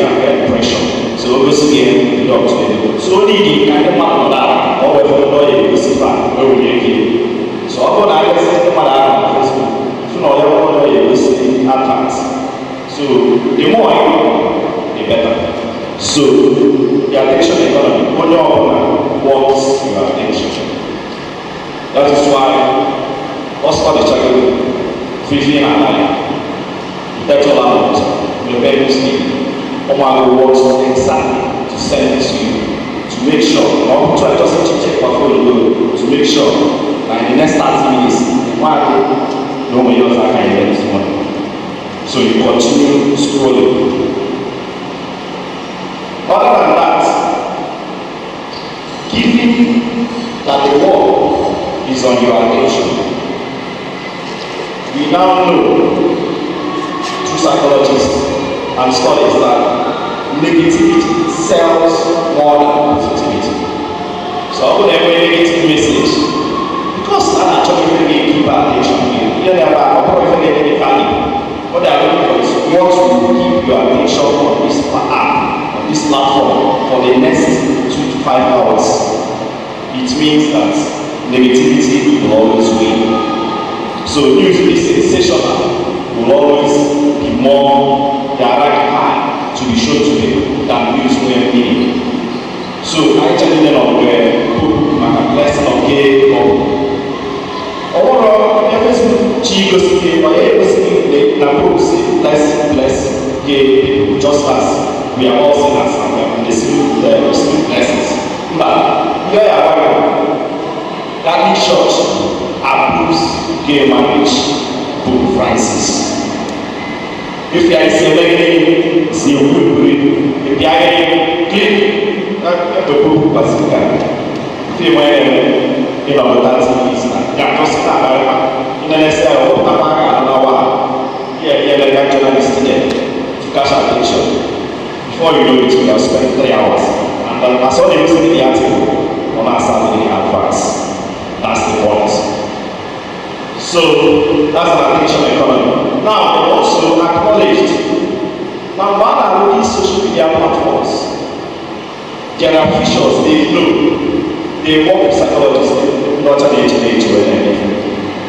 S3: pressure. So obviously the doctor. So only the kind of man that or whether the lawyer will see that where we get. So I'm going to say the man on Facebook. If you know your lawyer will see advance. So the more the better. So the attention economy, when your wants your attention. That is why Oscar the Chicago 15 and 9, that's all about the very thing. Omar wants exactly to send it to you to make sure, or try just to check portfolio to make sure that in the next 30 minutes, no one else can get this money. So you continue scrolling. Other than that, giving that the world is on your attention. We now know through psychologists and studies that negativity sells more than positivity. So I would have a negative message because I'm actually really keep our attention here. Here they are probably getting value. What they are looking for is what will keep your attention on this app, on this platform for the next 2 to 5 hours. It means that negativity will always win. So news is sensational will always be more direct high to be shown to people than news will be. So I tell you of my lesson of gay or Facebook goes or the number bless gay people just as we are all sinners and they receive blessings. But here I am. That church approves gay marriage. Pope Francis. If you are celebrating, see a good if you are clean, the Pope Basilica. If you are in that is just in the next year, yeah, journalist to catch attention. Before you know it, you have spent 3 hours. And I saw them using the article on our Saturday advance. That's the point. So that's an attention economy. Now they also acknowledged. Now one are these social media platforms. There are officials, they know. They work with psychologists, not an age or anything.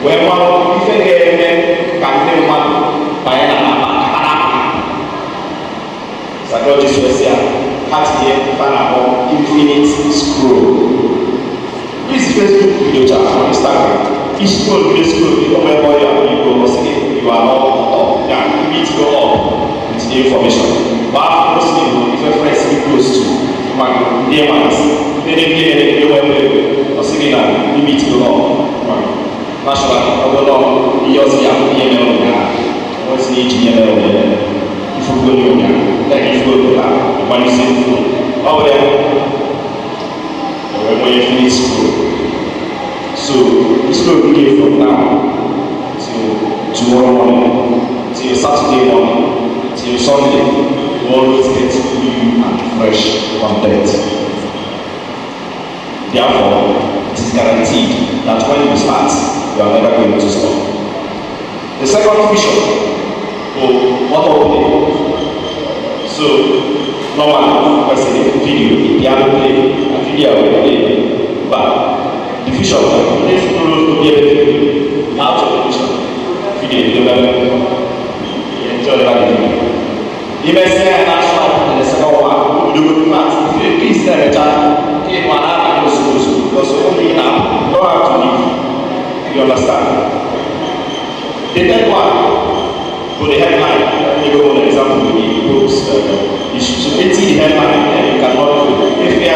S3: When one if they can name one by an psychologists will say, cat here, fan infinite scroll. This Facebook video chat on Instagram. Each scroll, you don't know where you go, you are all up. Yeah, you need to go up with the information. But mostly, if a friend is close to my dear ones, they you need to go up. National, I don't know, you also have email, what's the email? If you go to then if you go to that, when you see the phone, over there, when you finish school. So this will be from now till tomorrow morning, till Saturday morning, till Sunday. You always get new and fresh content. Therefore, it is guaranteed that when you start, you are never going to stop. The second vision what opening. So normally, I say the video, the other play, a video will play, but the vision let's to be able to out of the vision video develop enjoy that video. You may say national and the second one, you do good maths. If you please tell the child, okay, one hour, understand? The third one, for the headline, let me go on an example with the books. You should see the headline and you cannot go. If you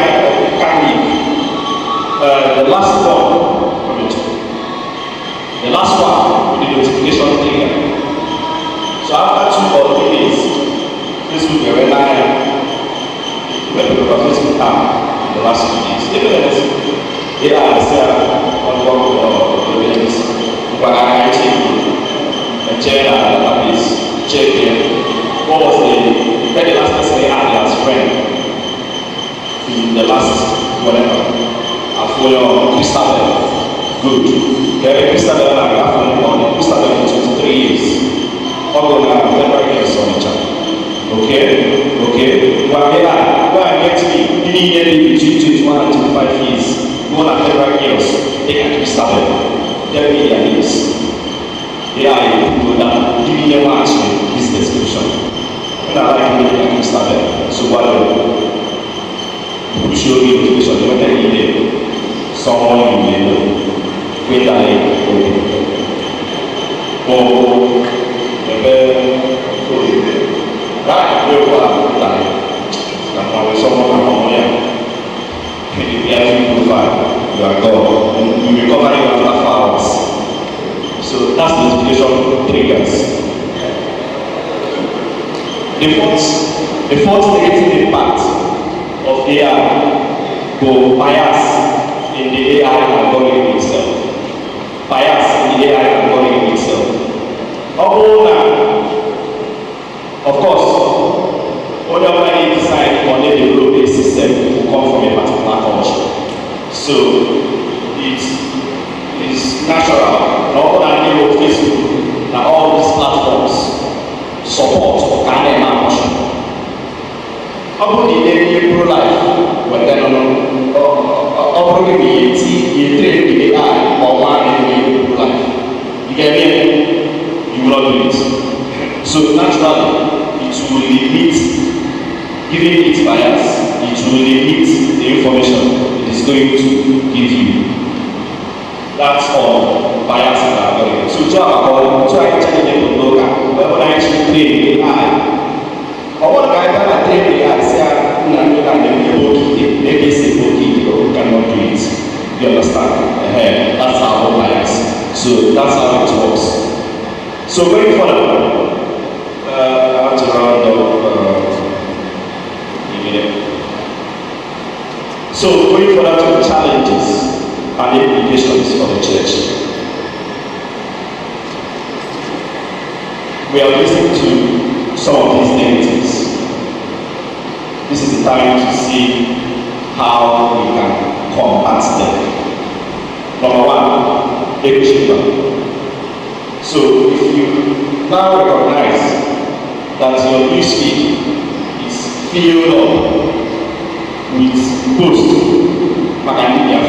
S3: can't leave. The last one, the last one, the notification trigger. So after 2 or 3 days, Facebook will rely when people are Facebook in the last 2 days. Even if they are on the events, what I and check database, check what was the last person they had as friend in the last whatever. I follow Christabel. Good. Very Christabel and I follow Christabel for 23 years. All of them February years on each other. Okay. Well, I get me, immediately between 21 and 25 years, more than February years, they can Christabel. Tell me their names. They are people that give me a match with this description. When I like to make a Christabel, so what you show me notification, you can email someone you may know. Wait a minute. Oh, that you are gone. You recover you after 4 hours. So that's the notification triggers. The fourth negative impact of AI will bias in the AI algorithm itself. Bias in the AI algorithm itself. Of course, when you already decide on a rule-based system to come from a particular culture. So it is natural, not only on Facebook, that all these platforms support kind of emotion. How about the pro-life? When they don't know, you train the AI or one in pro-life. You get me? You will not do it. So naturally, it will limit, giving it bias, it will limit the information it is going to give you. That's all bias in the algorithm. So try to change the local. When I actually train AI, or what guy can train AI, say, maybe say, you cannot do it. You understand? That's our bias. So that's how it works. So going forward, I want to round up a minute. So going forward to the challenges and the implications for the church. We are listening to some of these negatives. This is the time to see how we can combat them. Number one, education. So if you now recognize that your newsfeed is filled up with posts, academia,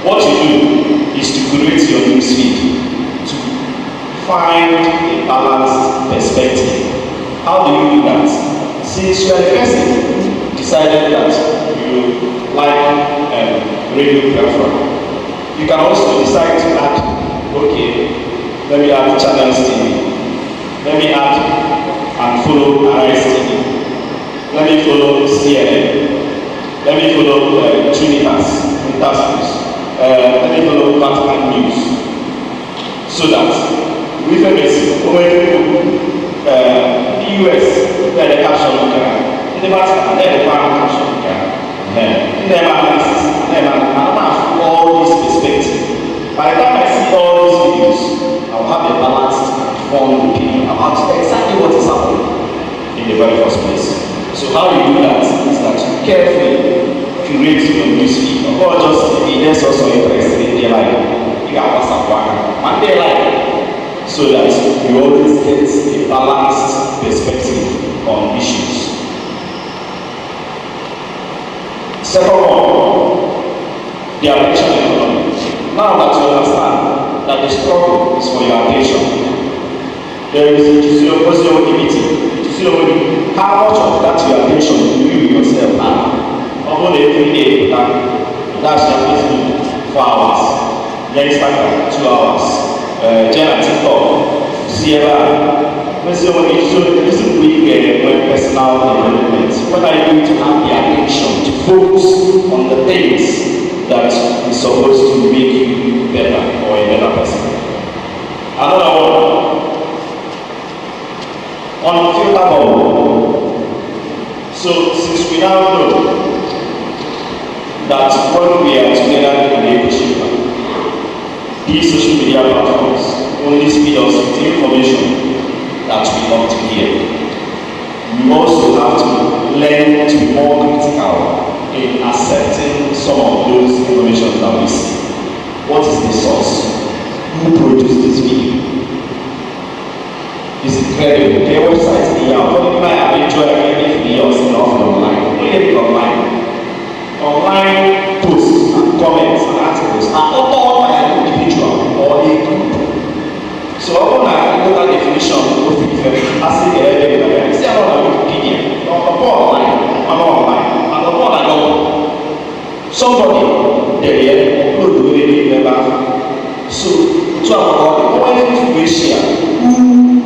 S3: what you do is to curate your newsfeed to find a balanced perspective. How do you do that? Since you are the person decided that you like radio platform, you can also decide to add, okay, let me add Channels TV, let me add and follow Arise TV, let me follow CNN, let me follow Trinitas, let me follow Vatican News, so that with the US, where the caption in the Vatican, there the caption in the analysis, all this perspective. By the time I see all these videos, I'll have a balanced and informed opinion about exactly what is happening in the very first place. So how you do that is that you carefully curate your newsfeed. Of course, just there's also interested in their life. You got WhatsApp one day life, so that you always get a balanced perspective on issues. Second one, the attention economy. Now is for your attention. There is how much of that your attention do you yourself have? Almost every day, that's your Facebook 4 hours, your Instagram 2 hours, TikTok, this is weak personal development. What are you going to have the attention to focus on the things that is supposed to make you better or a better person? Another one. On filter bubble. So since we now know that when we are together in a relationship, these social media platforms only feed us with information that we want to hear. We also have to learn to be more critical in accepting some of those information that we see. What is the source? Who produced this video? It's incredible. Their websites, they are only by enjoy every videos and often online. Only online. Online posts and comments and articles are not done by an individual or a group. So all that local definition of I see the see about Wikipedia, online, and online. Somebody there upload the way they so to about the we share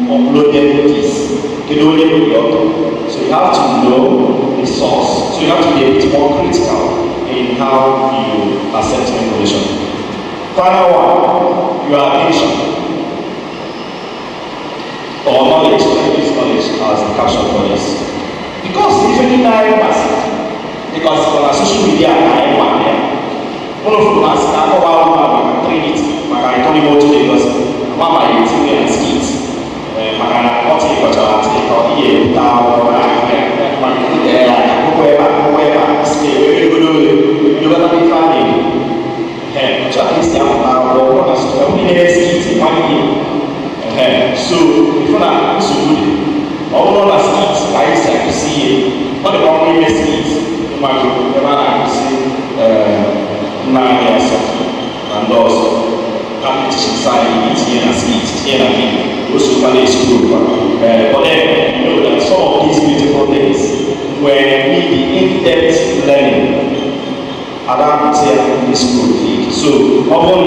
S3: uploaded this. You know the author. So you have to know the source. So you have to be a bit more critical in how you accept information. Final one, your attention. Or knowledge, use knowledge as the caption for this. Because usually because on social media I am one there. One of them has talked about Trinity, I told him what to do because Mama is and skits. What he got out of here, down, you're gonna be funny. Hey, so at least you have so if you are so good, all of skits, I used to see it. What about me skits? You might never see 9 years and also competition side, it's here and skits, here and here. Also manage group. But then you know that some of these beautiful things were need in-depth learning. And I would say this group. So upon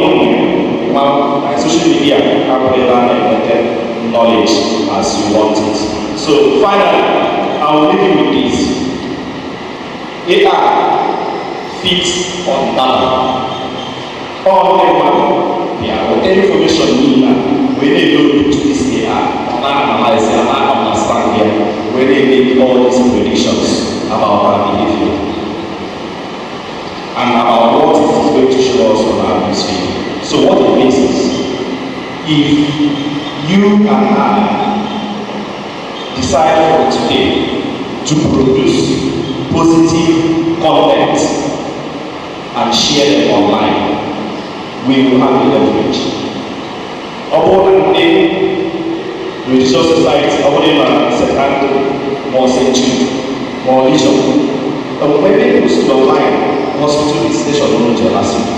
S3: my social media, I will learn knowledge as you want it. So finally, I will leave you with this. AI fits on data. All the whatever information you need, when they look to this AI, analyze and understand here, when they make all these predictions about our behavior and about what it is going to show us on our newsfeed. So what it means is, if you and I decide from today to produce positive content and share them online, we will have a leverage. About the religious society, about the second, more century, more religion. And when they post online, hospital visitation on the last week.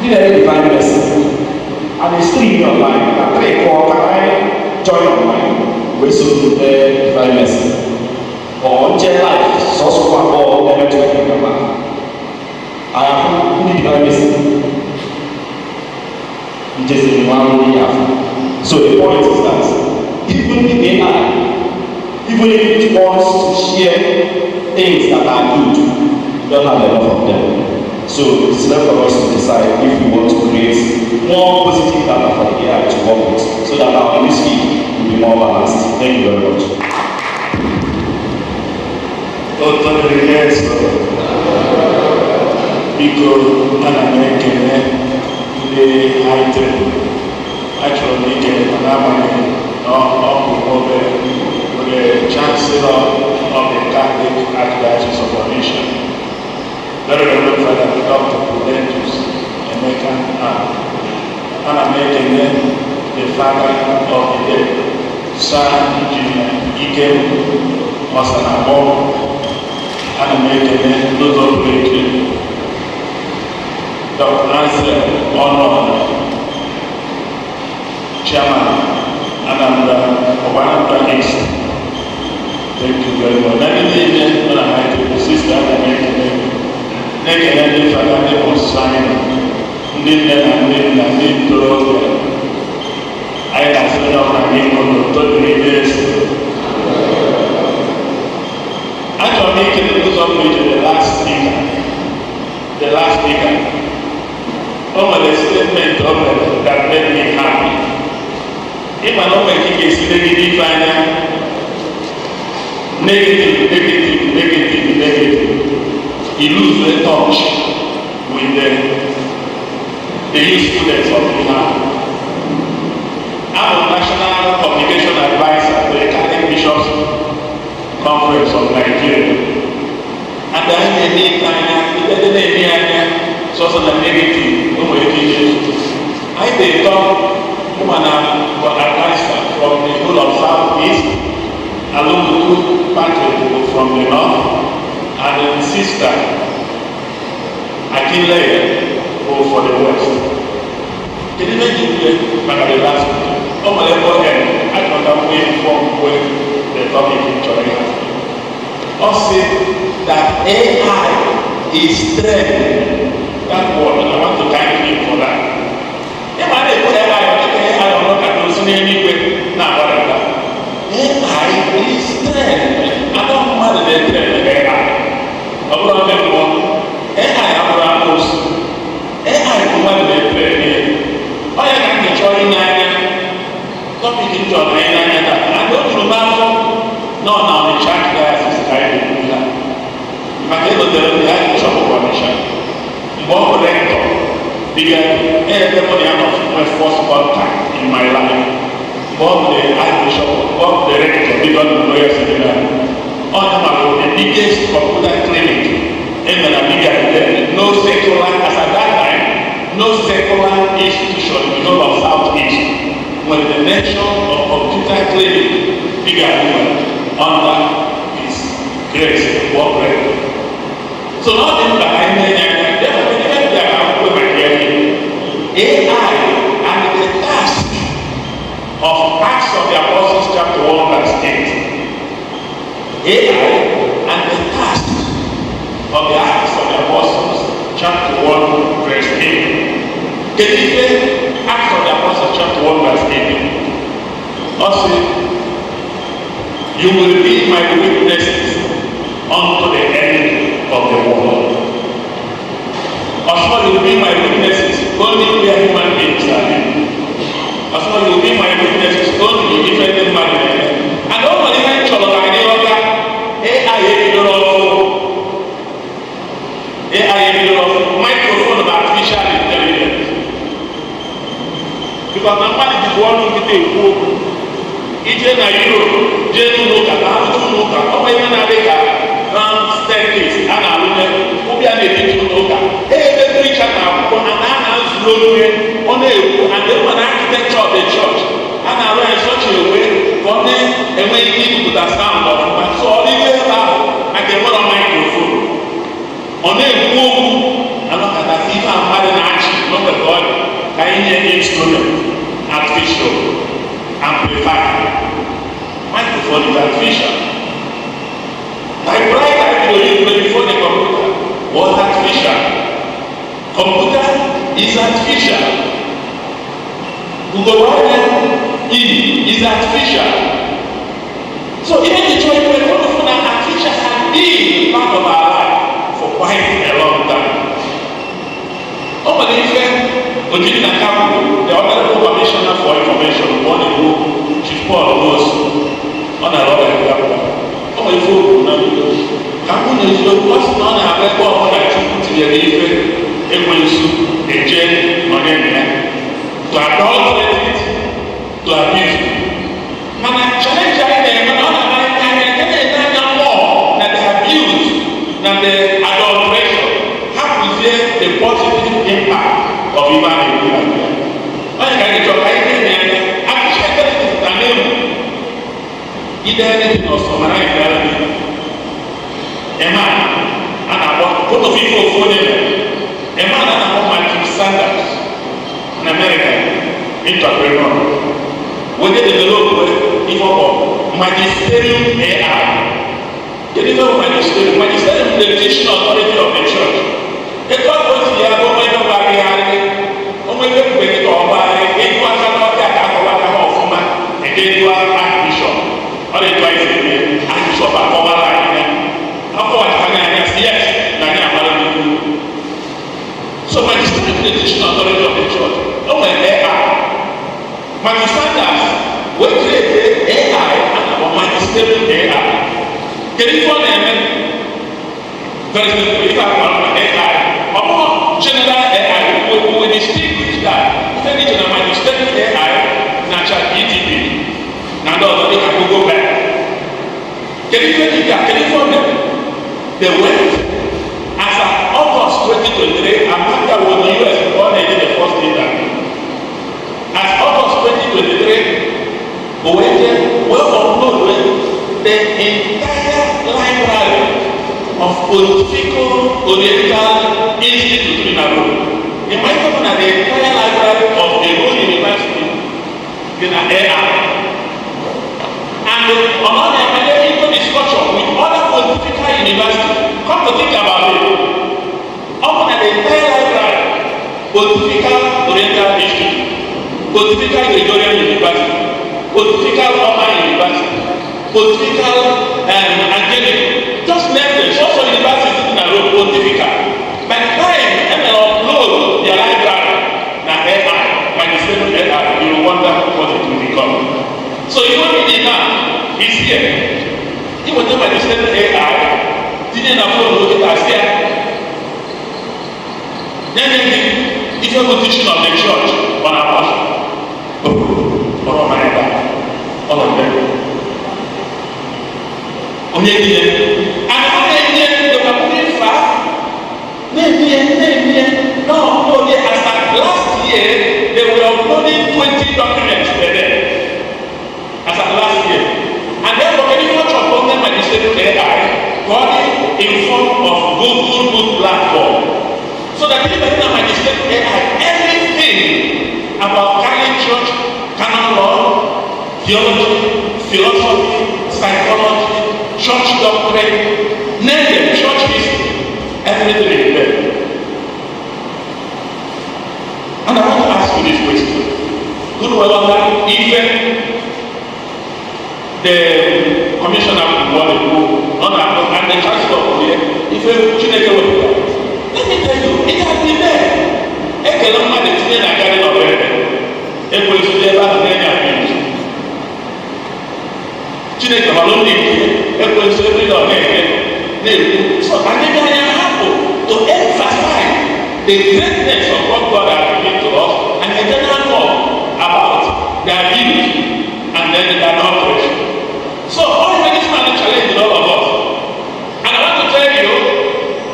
S3: Did I divine blessing? And it's still online. And 3 or 4 can I join online? We should the divine blessing. Or on life, source of our never to make I have only divine blessing. It is in one we have. So the point is that even the AI, even if it wants to share things that are good, we don't have enough of them. So it's left for us to decide if we want to create more positive data for the AI to work with, so that our newsfeed will be more balanced. Thank you very much.
S4: Because the item actually get an with the Chancellor of the Catholic Archdiocese of Onitsha, Very Reverend Father Dr. Prudentius Emeka and American the father of the dead, Son Ikem Osanabo, and American those of Dr. Ansel Honor, Chairman, Anambra East. Thank you very much. That is the event when I had to sister and Naked Father was signing. I have said of my name to years. Actually, making the of me to the last speaker. The last speaker. The statement of that made me happy. If I don't make it a negative, he loses the touch with the youth students of the town. I'm a national communication advisor to the Catholic Bishops Conference of Nigeria. And I have a negative, I did talk advisor from the whole of Southeast, along with 2 patrons from the north, and then sister Akile for the west. Can you imagine the last meeting? I don't have way from where the topic in China. Also, that AI is trending. That word, I want to thank him for that. If I didn't put AI don't look at those anyway. Now, what is that? AI is trending. I don't mind the trend of AI. About everyone, AI knows. AI is what they play here. Oh, I can't get your topic in your I don't remember. No, now the church diocese is kind of doing that. But they don't have the shop of Onitsha. More rector, everybody out of my first contact in my life. Bob the Archbishop, Bob the rector, bigger than lawyers in the the biggest computer clinic in the bigger no secular, as at that time, no secular institution in the whole of Southeast. When the nation of computer clinic bigger under his grace, Bob rector. So not in behind AI and the task of Acts of the Apostles chapter 1 verse 8. AI and the task of the Acts of the Apostles chapter 1 verse 8. Can you say Acts of the Apostles chapter 1 verse 8? Also, you will be my witnesses unto the end of the world. Also, you will be my witnesses only where human beings are living. Also, you will be my witnesses only if any man is there. And don't believe in Cholo, I know that AI microphone of artificial intelligence. Because nobody is one who did a book. It's in Europe, Jane Luca, or even America, staircase, and I will be able to look at. Every preacher now, and then when architecture of the church, and I read such a way, for me, and when people put a sound of it, so all these about, I can put a microphone. On a book, and look at that, if I'm having action, not the God, I need an instrument, artificial, amplifier. Microphone is artificial. My bright idea before the computer was artificial. Computer is artificial. Google is artificial. So even the joy of the artificial has been part of our life for quite a long time. Nobody said, the Honorable Commissioner for Information, one in who Chief Paul knows on a lot of example. Oh, if you know, what's not a record that you put in the a jail on them to adulterate it, to abuse it. And I challenge them, more than the abuse, than the adulteration. How is there the positive impact of human being? When you can talk, I appreciate it. Either anything or summarize reality. A man, and I want to put the people for them. A man and a woman to standards in America, entrepreneur. when they develop magisterium AI. They develop magisterium. Magisterium is the teaching authority of the church. They got what they are going to buy. Only when they go buy, it was not that I go back home and they do an archbishop. Or they try to be archbishop and go back. How go back and yes, so magisterium is the teaching authority of the church. Oh, and AI. Magisterium, we created AI and our magisterium AI. Can you find them? Very simple. If I want AI, or general AI, we will distinguish that. If any general magisterium AI, natural ETP, now they can go back. Can you find it? Can you find them? They went as of August 2023, and after was the US before they did the first interview. As August 2023, we went there, we uploaded the entire library of Pontifical Oriental Institute in Abu. In my opinion, the entire library of the whole university in an AI. And among them, they into discussion with other Pontifical universities. Come to think about it. Often the entire library, Pontifical Oriental Institute, Pontifical Gregorian University, Pontifical Roman University, Pontifical Angelic, just name them, social universities in a row, Pontifical. By the time they upload their library, now AI, magisterium AI, you will wonder what it will become. So you don't need it now, he's here. He was the magisterium AI, didn't upload it as there. Then if you have a teaching of the church on a passion, all of them. And when they were moving fast, no, as at last year, they were uploading 20 documents per day. As at last year. And therefore, any much upon them magisterium AI, got it in form of Google platform. So that even in the magisterium AI, everything about Catholic Church, canon law, theology, philosophy, psychology, church doctrine, name them, church history, everything is there. And I want to ask you this question. Good well, even the commissioner of the world, and the chancellor here, if you let me tell you, it has been there. A long man is still a garden of heaven. A police will never have any abuse. Chineke malone a police will never have any. So I think I am happy to emphasize the greatness of what God has given to us and the general know about the abuse and then the knowledge. So all of this man is challenging all of us. And I want to tell you,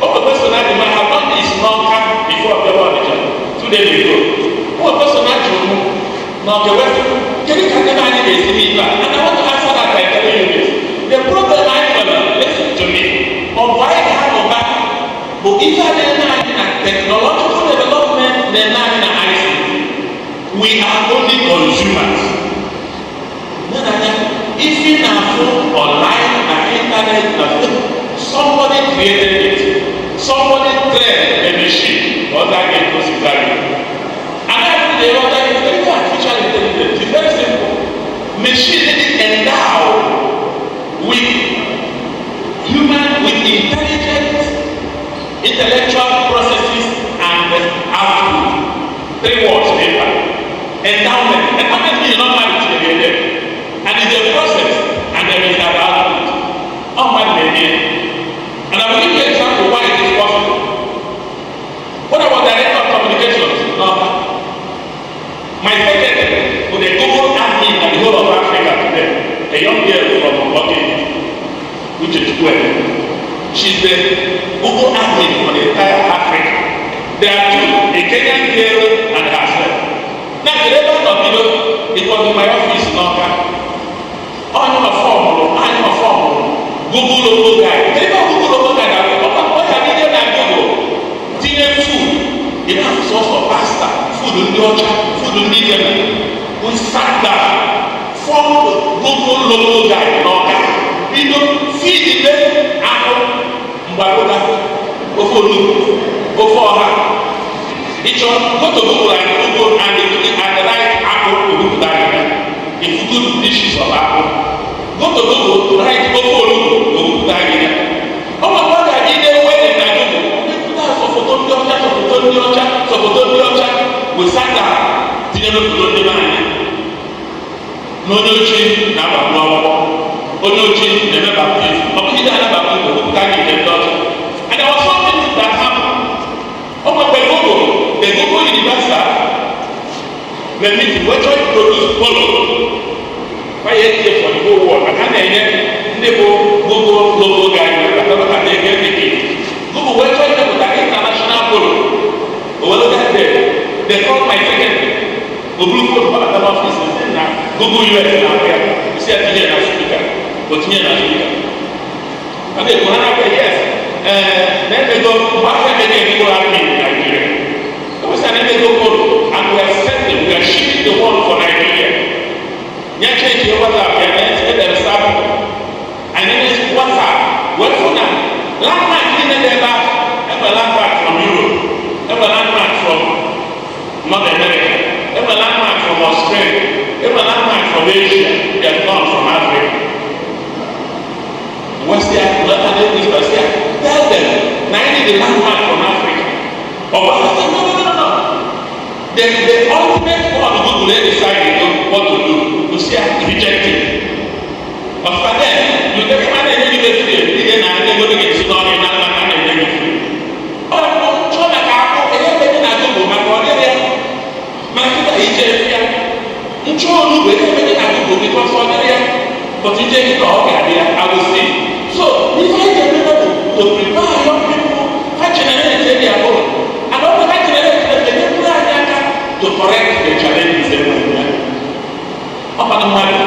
S4: all the person that might have done this non-cap before the Onitsha 2 days ago. All the person that you know, the West, can you never any days to me back? And I want to answer that by telling you this. The problem I have, listen to me, of why I have a back, but if I didn't have technological development, then I'm in ICT. We are only consumers. If you now phone online and internet, somebody created it. Somebody trained a machine or that it was value. And I think the artificial intelligence is very simple. Machine is endowed with intelligent, intellectual processes and output. 3 words paper. Endowment. Endowment means not married to the other. And it's a process, and there is an output. Oh my baby. And I will give you an example why it is possible. What about director of communications? No. My secretary, with a Google admin and the whole of Africa today, a young girl from which is 12. She's the Google admin for the entire Africa. There are 2, a Kenyan girl and herself. Now the level of video, it was in my office in Oka. I'm a form. Google logo guy. They know Google logo guy. What I needed at Google. Dinner food. Enough source of pasta. Food in the orchard. Food in the dinner. We sat down. form Google logo guide n'ọka bido feedide akụ mgbadụga ofe onugbu ofe ọha ịchọ go to Google and Google and write akụ onugbu dara if good dishes of akụ go to Google write ofe onugbu onugbu dara ọgbakọ ga-adịde wedding na Google foto ndị ọcha wesata tinyere foto ndị anyị n'onye ochie na-agbagbu akwụkwọ onye ochie na-eme baptizim ọ bụghị na baptizim okwupụta gị ihe ndị ọcha and there was something that happened ọgbakọ Google Universal the meeting wey church produce polo fire tie for the whole world aka na-enye ndị bụ Google logo guide na na-ege ndị Google wey church pụtara international polo they called my secretary Google for the office na Google US na abịa isi atinye na speaker otinye na speaker and they go yes then they go back and they go out in Nigeria so then they go and we are sending we are shipping the world for Nigeria yeah change your WhatsApp and then get them started and then it's WhatsApp what for now landmark in the back and a landmark from Europe and a landmark from North America and a landmark from Australia and a landmark from Asia they have gone from Africa West Africa tell them now I need a landmark from Africa but what no the ultimate one Google they decided what to do to see reject it but for them you take man and you get free they na they go to get story na and they get free oh so na ka ko e be na Google ma ko dey ma kita ije ya ncho olu be be na Google because for there but ije ki to ga dia I will see so if I get people to prepare young people generate their own and all the generate to correct the challenges they have. Upon the matter,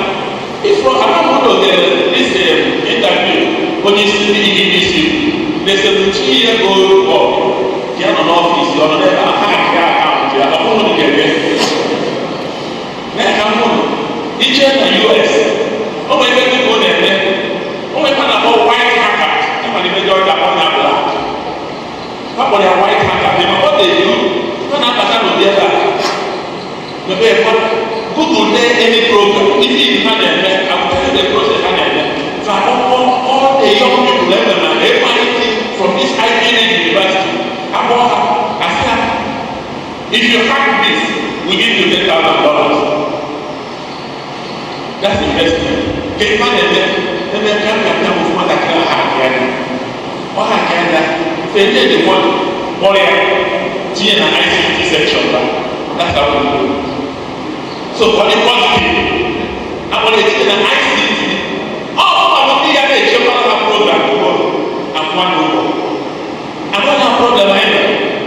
S4: if from among this interview, when you see the EDC, there's a 2-year-old boy, he has an office, you are not a high account, you are only getting then come on, each in the US, oh my God, you go there, oh my God, about white hackers, I'm going to go down on that black. How about their white hackers? They know what they do, not about the other. Google there any program. If you have I will tell you the process for all the young people and everything from this Ivy League university. If you hack this, we give you $10,000. That's investment. Can you find them? Then come with what I can hack here. What I can say the one warrior G and ICT section. That's how we do it. So for the positive, I want to say that ICT, all of the other program and one over. And what our problem is,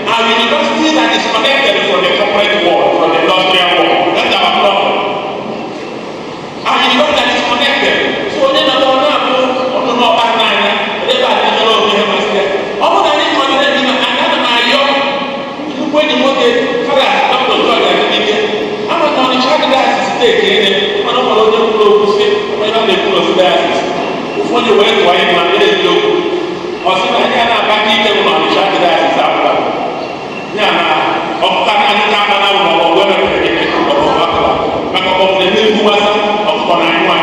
S4: our university that is connected from the corporate world, from the industrial world, that's our problem. Our university that is connected, so they don't know back now, they don't know the university. All that is connected, and that's my young, when you want to further, not to join the I'm not going to try to take it. I'm not going to go to sleep. I'm not going to go to diocese. Before you went to I am going to do. Or see, I can't back in the one try to diocese after. Yeah, of Tanaka, or whatever it is, or the new was of Konaiwan.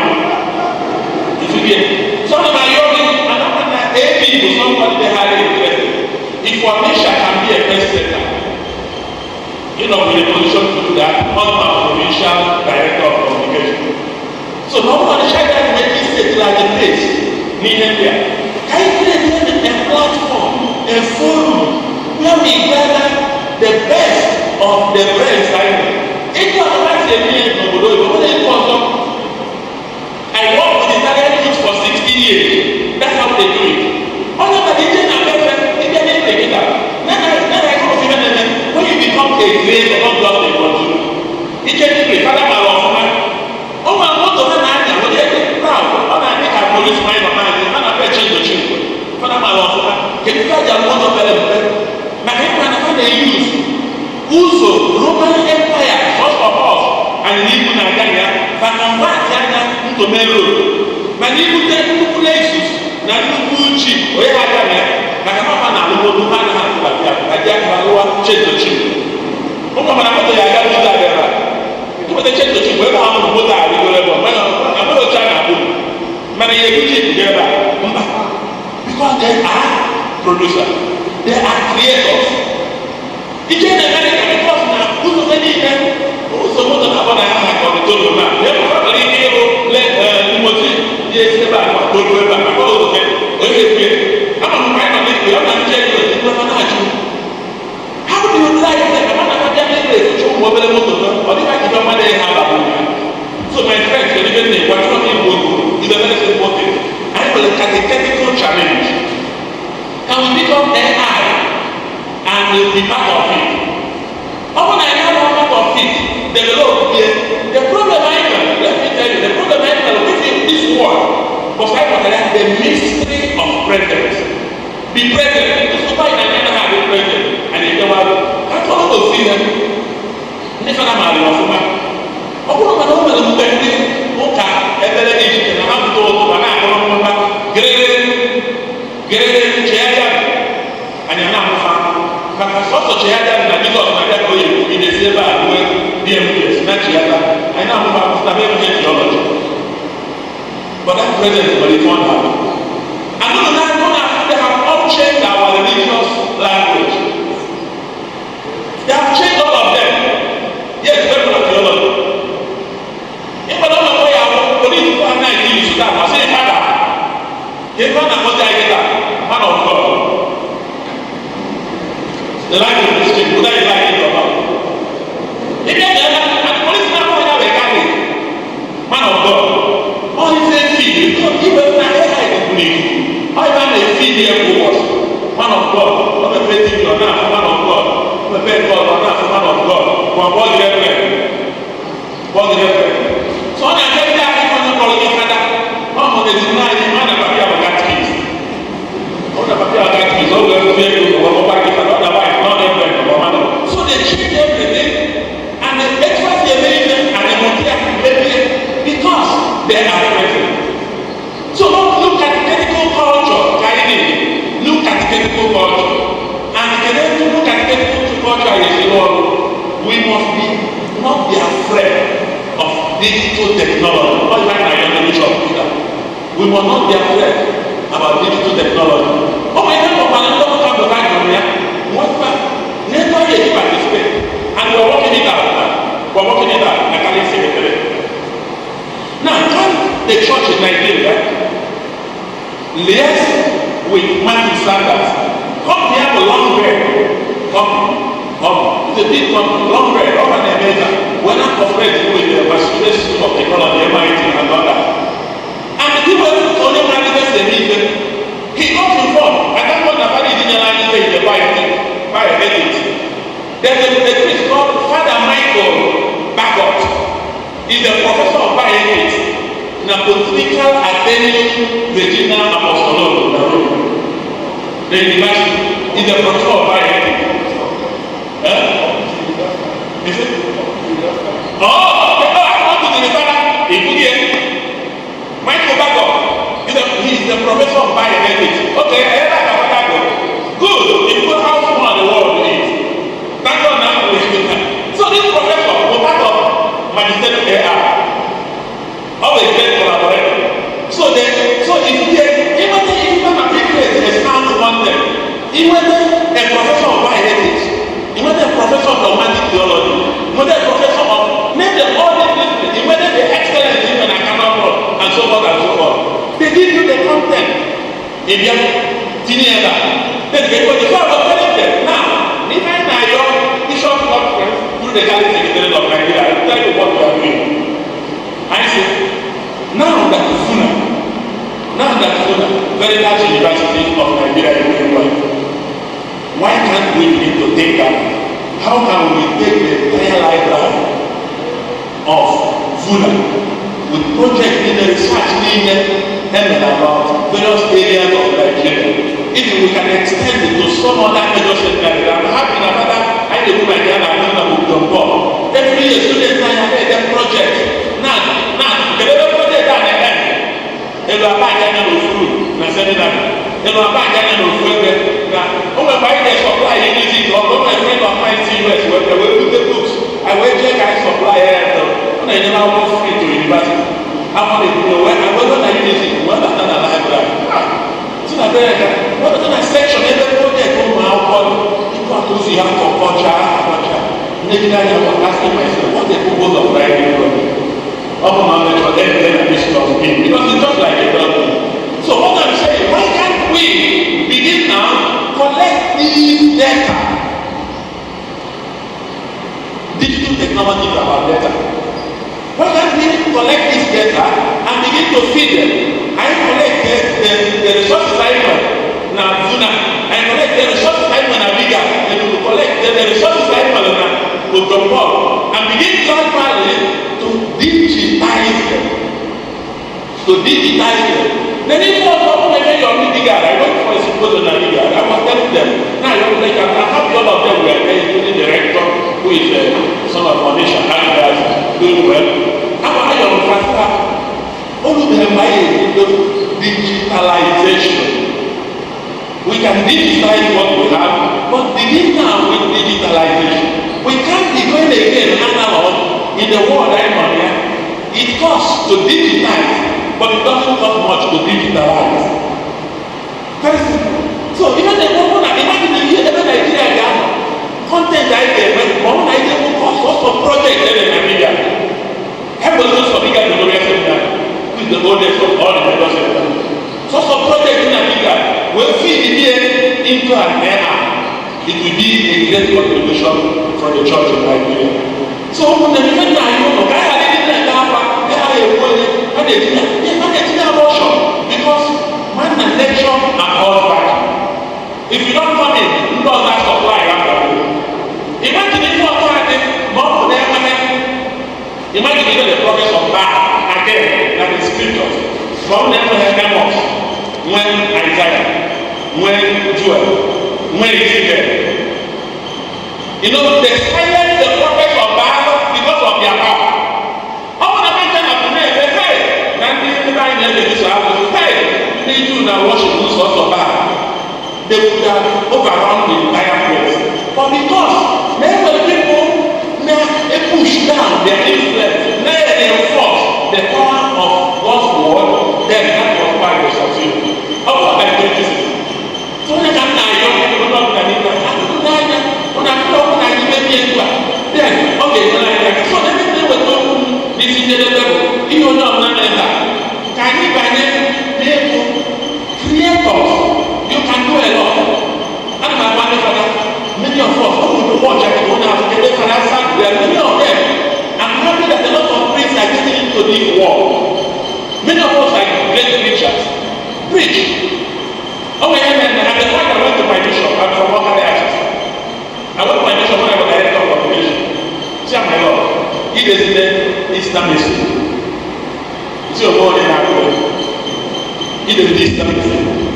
S4: If you get some of my young, I don't want that AP to somebody they had interested. Information can be a best center. You know, in a position to do that, not my provincial director of communication. So nobody tried to make this state like a place near here. Can you create a platform, a forum, where we gather the best of the brains? It was like a million of I worked with Italian youth for 16 years. That's how they do it. All of the Indian Americans, they didn't take it up. When you become a great or not just a consumer, it's a different father my love man. Oh my God, when they get proud, when I think I police my mind, and I change the children. Father my love man, can you tell them what of them? My husband they use also Roman Empire, first of all, and even Nigeria, but convert to main road. Mana ibute nnukwu Lexus na nnukwu Jeep onye ha aga na ya maka na ọma na-alụ moto ha anaghị adị aka alụwa chentochi. Ụmụ mana moto ya aga moto abịara tụpụta chentochi mgbe ebe ha nọ moto a rigoro ebe amaghị otu a na-akpụ mana ya ebu Jeep ga ebe a mba because they are producers, they are creators. Ije na-eme because na ụzọ niile ụzọ moto na-agba na ya maka ọdịtoro na ya nwere ike ịrụ mmoti dị esi ebe a tolu ebe a maka ụzọ onye ekwe ama m anyị nọ n'ekwe ọ na-nche ego ikwe ọ na-ajụ how do you like that? Ama na-abịa n'ebe efuche ụmụ obere moto ọ dịghị ajụjụ ọma na-ehe ababụ ya. So my friends, you're even there, what you're talking about is a very simple thing. I have a catechetical challenge. Can we become AI and we'll be part of it? Often I know part of it, develop the problem I have, let me tell you, the problem I have within this world was like the mystery of presence. Be present. This is why I never have been present. And if you are, I told you to see them. Never have a lot ọ bụrụ na o nwere mgbe ndị ụka ebere ejike na ha pụta ụtụ ma na-akọrọ mmụba gerere chegharịa anya na-amụfa maka sọsọ chegharịa na Jizọs na-abịa ka oyi idesi ebe a rue DMPS na chegharịa anyị na-amụfa na be enweghị theology but that presence will return now. And they have all changed our religious language. They have changed all of them. Yes, very much theology. If I don't know where I am, police people are not used to that. I say, Father, the man was man of God. The language is speak, whether you like it or not. If you are and the police now have a guy, man of God. All he says, feed. Because he was not a guy. All even a feed here who was man of God. Not a petty or not, man of God. Not a petty God or not, man of God. But what the reverend? What the reverend? So when I get there, I want to call you Father. One of the denied man of Papia of Gatkis. One of Papia of Gatkis, all the way to one of Papia, otherwise, not everything. So they change everything and they express the amazing and the motivation because they are present. So don't look at critical culture, look at critical culture. And if you look at critical culture, you say, Lord, we must not be afraid of digital technology. Not even I am the bishop either. We must not be afraid about digital technology. Oh my God, don't come to find on here. Never yet participate. And we are working it out. We are working it out. I can't say it. Now, can the church in Nigeria liaise with Matthew Sanders? Come here to long bread. It's a big company, long bread, over the America. We're not cooperating with the Massachusetts School of Technology, MIT, and all that. And the people who only manifest the reason, he got informed. I don't want to find it in the language in the bioethics. There's a priest called Father Michael Bagot. He's a professor of bioethics in a Pontifical Athenaeum Virginia Apostolorum, the university. He's a professor of bioethics. Is it? Oh, I want to the father. Michael Bagot. He's the professor of bioethics. Okay, I heard that Bagot. Good. If you how small the world is. Thank God now we speak that. So this professor was part of Magisterial AI. Always great collaborator. So if even a big place is found one them, even a professor of bioethics, even a professor of dogmatic theology, even a professor of name them all these things, even the excellence even a canon and so forth and so forth. They give you the content. If you have teenager, then they go to telling them now, even now your bishop conference through the Catholic Secretariat of Nigeria, I tell you what we are doing. I say, now that very large university of Nigeria is doing well. Why can't we begin to take that? How can we take the entire library of Funa with projects in the research needed and about various areas of Nigeria? If we can extend it to some other major centers, I'm happy that I do my job and I'm going to every year students have their project. Now, the project that You know, I'm not getting no food. Now, when I buy the supply, music, or when my friend of mine see US, when they will do the books, I will check I supply when I never go free to university. How many people when I was on a music, when I done a library. So I better, what is in a section, every project, oh my God, you got to see how to culture. Maybe I was asking myself, what the purpose of writing from me? Open knowledge for them, then I miss of him. Because it's just like a dog. So what I'm saying, why can't we begin now collect these data? Digital technology is about data. Why can't we collect this data and begin to feed them? I collect the resources I want. Now, I collect the resources I want bigger. And to collect the resources I want to drop off. And begin gradually to digitize them. Then if you want to make your meeting guard, I went for a symposium on meeting guard. I was telling them, now you like I'm happy all of them were there, including the rector, who is son of Onitsha, doing well. How are you faster? All of them are digitalization. We can digitize what we have, but begin now with digitalization. We can't be going again analog in the world I'm on here. It costs to digitize. But it doesn't cost much to digitalize. Very simple. So even the moment, imagine the year, even Nigeria, content idea, when one idea will cost lots of projects in Nigeria. Help us those for bigger Gloria Seminar, who is the oldest of all the members of the source of projects in Nigeria will feed the year into an era. It will be a great contribution from the church in Nigeria. So when the event I know, because man and nature are all back. If you don't come in, you don't have supply after you. Imagine if you are more than imagine even the prophets of Baal again, that is scriptures. From them we have Amos, when Isaiah, when Joel, when Ezekiel. You know, they silence the prophets of Baal because of their power. They would have overrun the entire place. But because many people may push down their influence, may enforce the power of God's word, then that was why they succeed. How about that criticism? So when I come now, you don't know that you can do that. When I talk, I give it to then, okay, so let me play with this is the level. You don't know that. Can you by them be able to create us? You can do a lot. And my money for that. Many of us who will watch it, who have taken for that side, there are many of them. I'm happy that a lot of priests are getting into this war. Many of us are great preachers. Preach. Oh, and at the point I went to my bishop, I'm from Archdiocese. I went to my bishop when I was director of congregation. See, my Lord, he decided Islamism. See, your word in our word. He decided Islamism.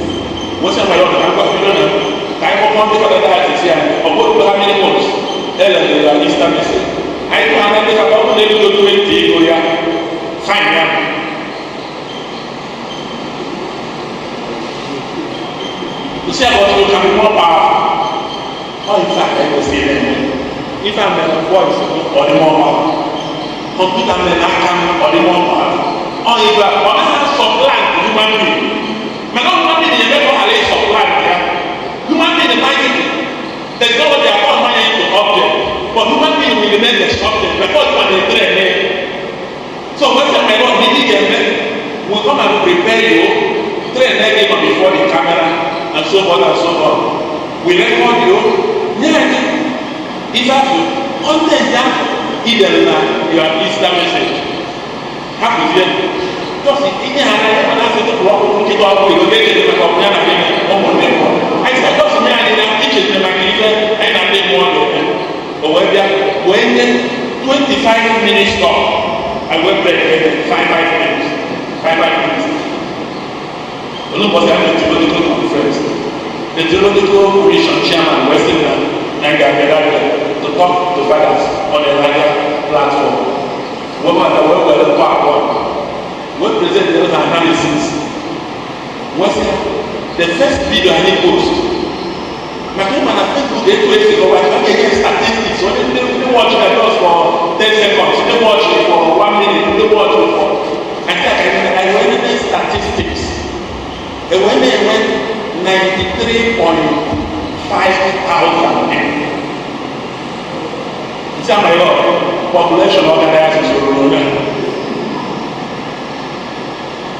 S4: What's my Lord? I'm going to do I want to go to that is here. Or go to how many months? Tell them they are Islamism. I know how many about to go to 20 go here. Fine, yeah. You see, I want to become more powerful. Oh, in fact, I will say them. If I'm a voice or the more powerful, computer men are coming or the more powerful. Or if you are or supply to human being. Man, not human being, you never have a supply there. Human being, the magic, there's no what they are all money into object. But human being will remain the subject because you are the train there. So when the man will come and prepare you, train there before the camera, and so on and so on. We record you. Yeah, if I have content that either you are Easter message. How to hear? Just in the hand, I have to walk to keep up with the lady in the community. I said, just me and the teachers in my given, and I did more of them. But when the 25 minutes stop, I went back and 5 minutes. 5 minutes. Look what happened to the theological conference. The theological commission chairman, Western and to talk to fathers on a larger platform. What matter where we present those analysis. what's the first video I post? My friend on Facebook, they do it for statistics. So they watch it just for 10 seconds, they watch it for 1 minute, they watch it for. I went in statistics. And when they went 93,500 people. It's my Lord, population organizes your ruler.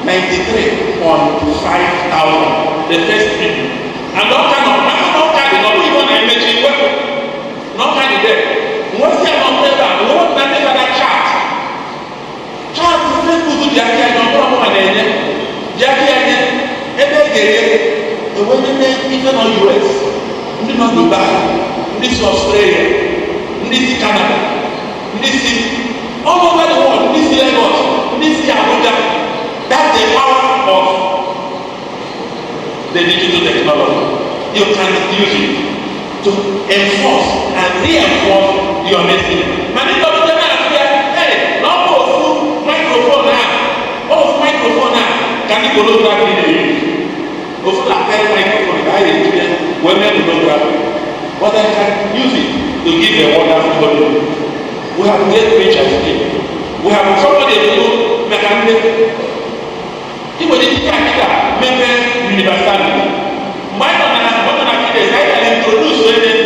S4: 93,500, the first people. And no kind of not even an imagine weapon. No kind of there. What's the amount of that? What that is that chart? Chart is very good to Jackie and no one in it. Jackie again, every day, the women even on US, even on Dubai, this is Australia, this is Canada, this is all over the world, this is Lagos, this is Abuja. That's the power of the digital technology. You can use it to enforce and reinforce your message. Many of them are here, hey, no more microphone now. Oh, microphone now. Can you follow that video? Also, like microphone, I didn't hear when they photograph. But I can use it to give a wonderful body. We have great preachers here. We have somebody who mechanic. People didn't care maybe universality. My I can introduce women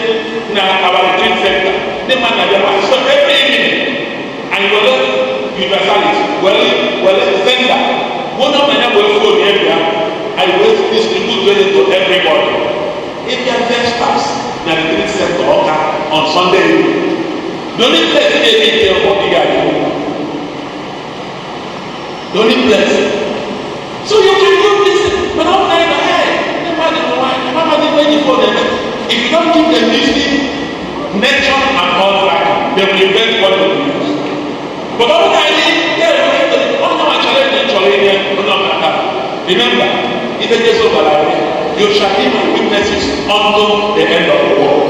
S4: in our retreat center. The man that so every evening, and you will universality. Well, center. One of them will go area. I will distribute it to everybody. If you have first pass, now the retreat center on Sunday evening. The only place they need to what you are doing. The only place. So you can do this, but I'm like, hey, if you don't keep them listening, nature and all right, they will invent what they will use. But all I need, remember, if it is over like you shall be my witnesses unto the end of the world.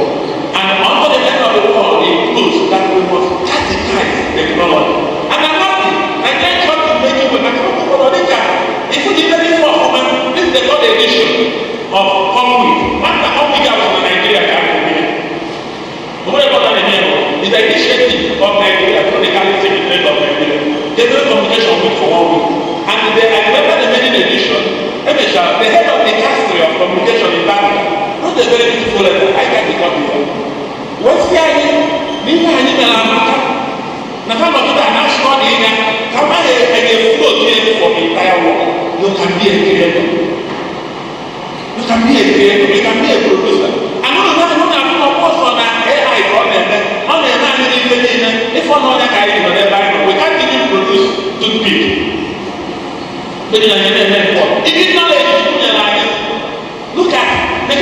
S4: And unto the end of the world includes that we must catechize technology. And I'm happy, I can't try to make it with my if we did any more, this is the third edition of Comweek. One the Comweek Archdiocese of Nigeria is the initiative of Nigeria for the Catholic Secretariat of Nigeria. They do communication week for 1 week. And I remember the main edition, the head of the castery of communication in Ghana, wrote a very beautiful letter. I got the copy of it. What's the idea? National come and float here for the entire world. You can be a creator. You can be a creator. You can be a producer. I know that you have no post on AI on the man if one other guy is on the Bible, we can't even produce toothpick. But you know, it is knowledge. Look at the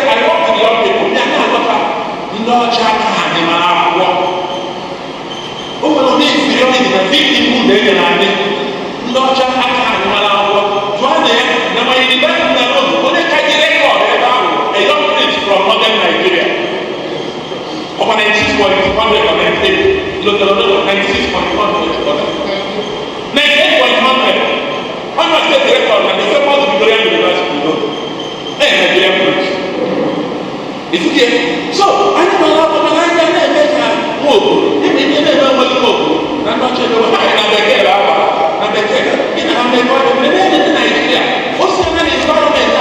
S4: I walk with young people. They are not no chaka and the man of work. Oh, well, this is the victim who they are no chaka and the man of work. One day, now I invite them alone. When they catch a record, a young prince from northern Nigeria. Over 96.1 look at the 96.1 98.1 I must take the record and the famous Victorian University Nigerian prince. Is it here? So, I never know what I move. If you never want to move, I'm not sure what I am in Nigeria. What's the environment?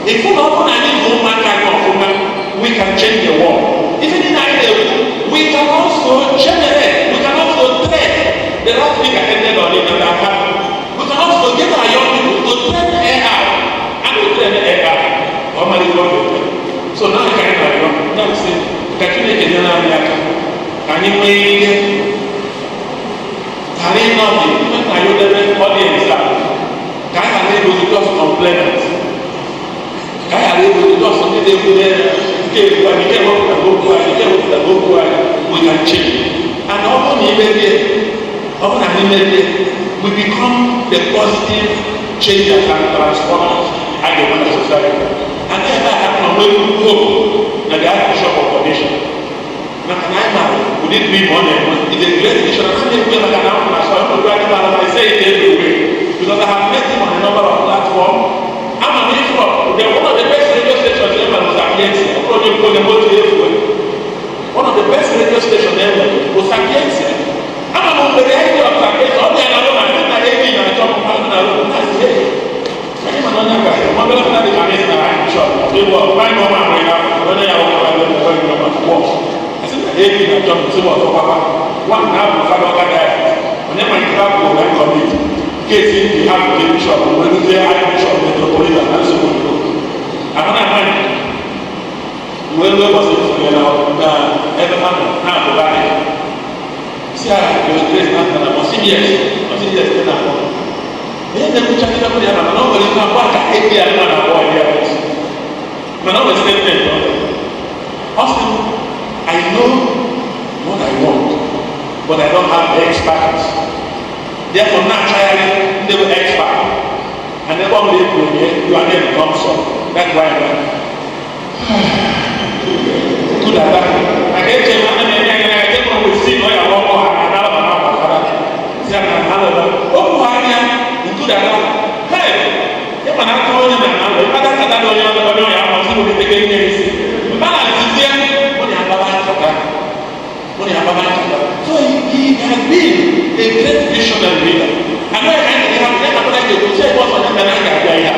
S4: If you don't want any woman, we can change the world. Even in Nigeria, we can also generate, we can also train. The last week I attended on it and I'm happy. We can also get our young people to train AI. And we train AI. So now I can now say, Katrina is an America. Can you make it? Can you not be? Can you the audience? Can I be able to just complainants? Can I be able to just something they will we can change. And often we become the positive changers and transformers at the modern society. And then that happens when we hope that the Archbishop of Onitsha, now can I marry? need to be money. It's a great vision. I can't even like an hour. I say it every way because I have met him on a number of platforms. I'm an intro. They're one of the best radio stations ever was Sapienza. One of the best radio stations ever was Sapienza. I'm a very idea of Sapienza. All the other one, I think I didn't know. I don't know. That's it. I'm not going to I'm going to I'm sure. They were my mom right now. When I was going to I said, I didn't know. One now, if I don't get that, whenever I travel, I commit. In case you have the bishop, when you say I bishop metropolitan, that's what you do. Another man, when we was in every man now to buy it. See, I was great, and I was serious. Then we check it out. I'm not going to come back at 8 years. I'm not going to stay there. Austin, I know what I want, but I don't have the expertise. Therefore, naturally, they will expert. And they won't live with me. You are then become so. That's why I'm like, good at that. I get you, I get one with see, no, you're wrong, and now I'm not going to see, oh, you good at that. Hey, if I'm not going to do that, if I don't know you're going to be taking it. Man, it's here. So he has been a great visionary leader. And when he has never like to say what was the Nigeria.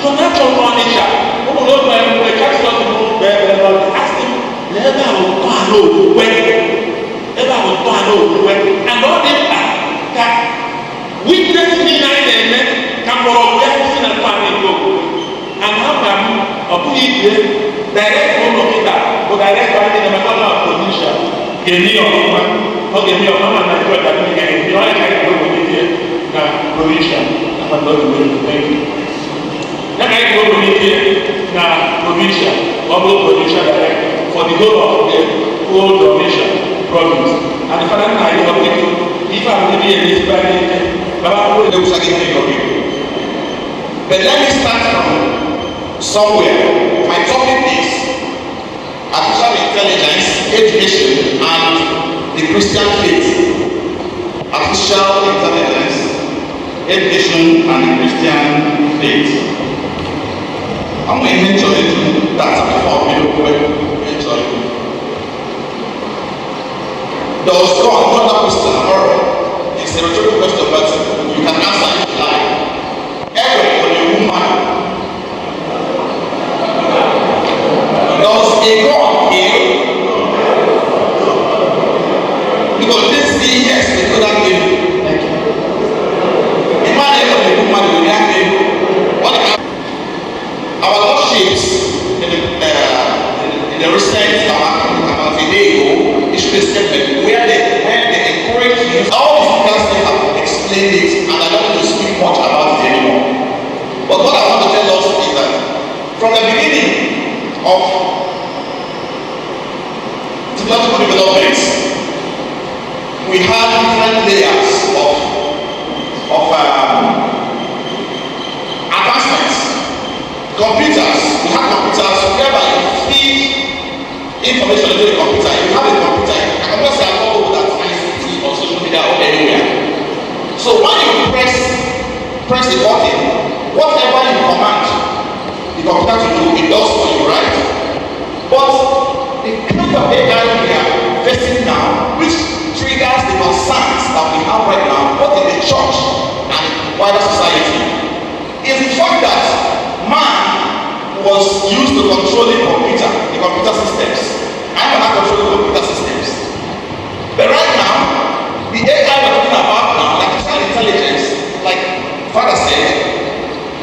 S4: So that's all Onitsha. Who knows when we catch us to ask him, never will go and know when. Never will go and know when. And all this that witness me night and then come for a way and family go. And how come direct home of it or direct family in the position. Give me your mama, or give me your mama and I do it at me again. You know, I can't go with it now, provision. I'm not going to thank you. Then I go with it now, provision, or provision for the whole of the whole donation province. And if I don't know how people, if I'm really a disability, Baba will do something for you. But let me start from somewhere. My topic is artificial intelligence, education, and the Christian faith. Artificial intelligence, education, and the Christian faith. I'm going to mention it. That's before we mention it. There was another question. It's a rhetorical question, but you can answer it live. Ever for a woman, does a God heal? Because this thing, yes, they could have been. Imagine a woman will have been. Our lordships in the recent about a day ago issued a statement where they encourage you. All these people have explained it, and I don't want to speak much about it anymore. But what I want to tell us is that from the beginning of technological developments, we had different layers of advancements. Computers, we have computers whereby you feed information into the computer. You have a computer, I can just say I'm all over that ICT or social media or anywhere. So when you press the button, whatever you command the computer to do, it does for you, right? But the kind of AI we are facing now, which triggers the concerns that we have right now, both in the church and wider society, is the fact that man was used to control the computer systems. I'm not controlling computer systems. But right now, the AI we're talking about now, like artificial intelligence, like Father said,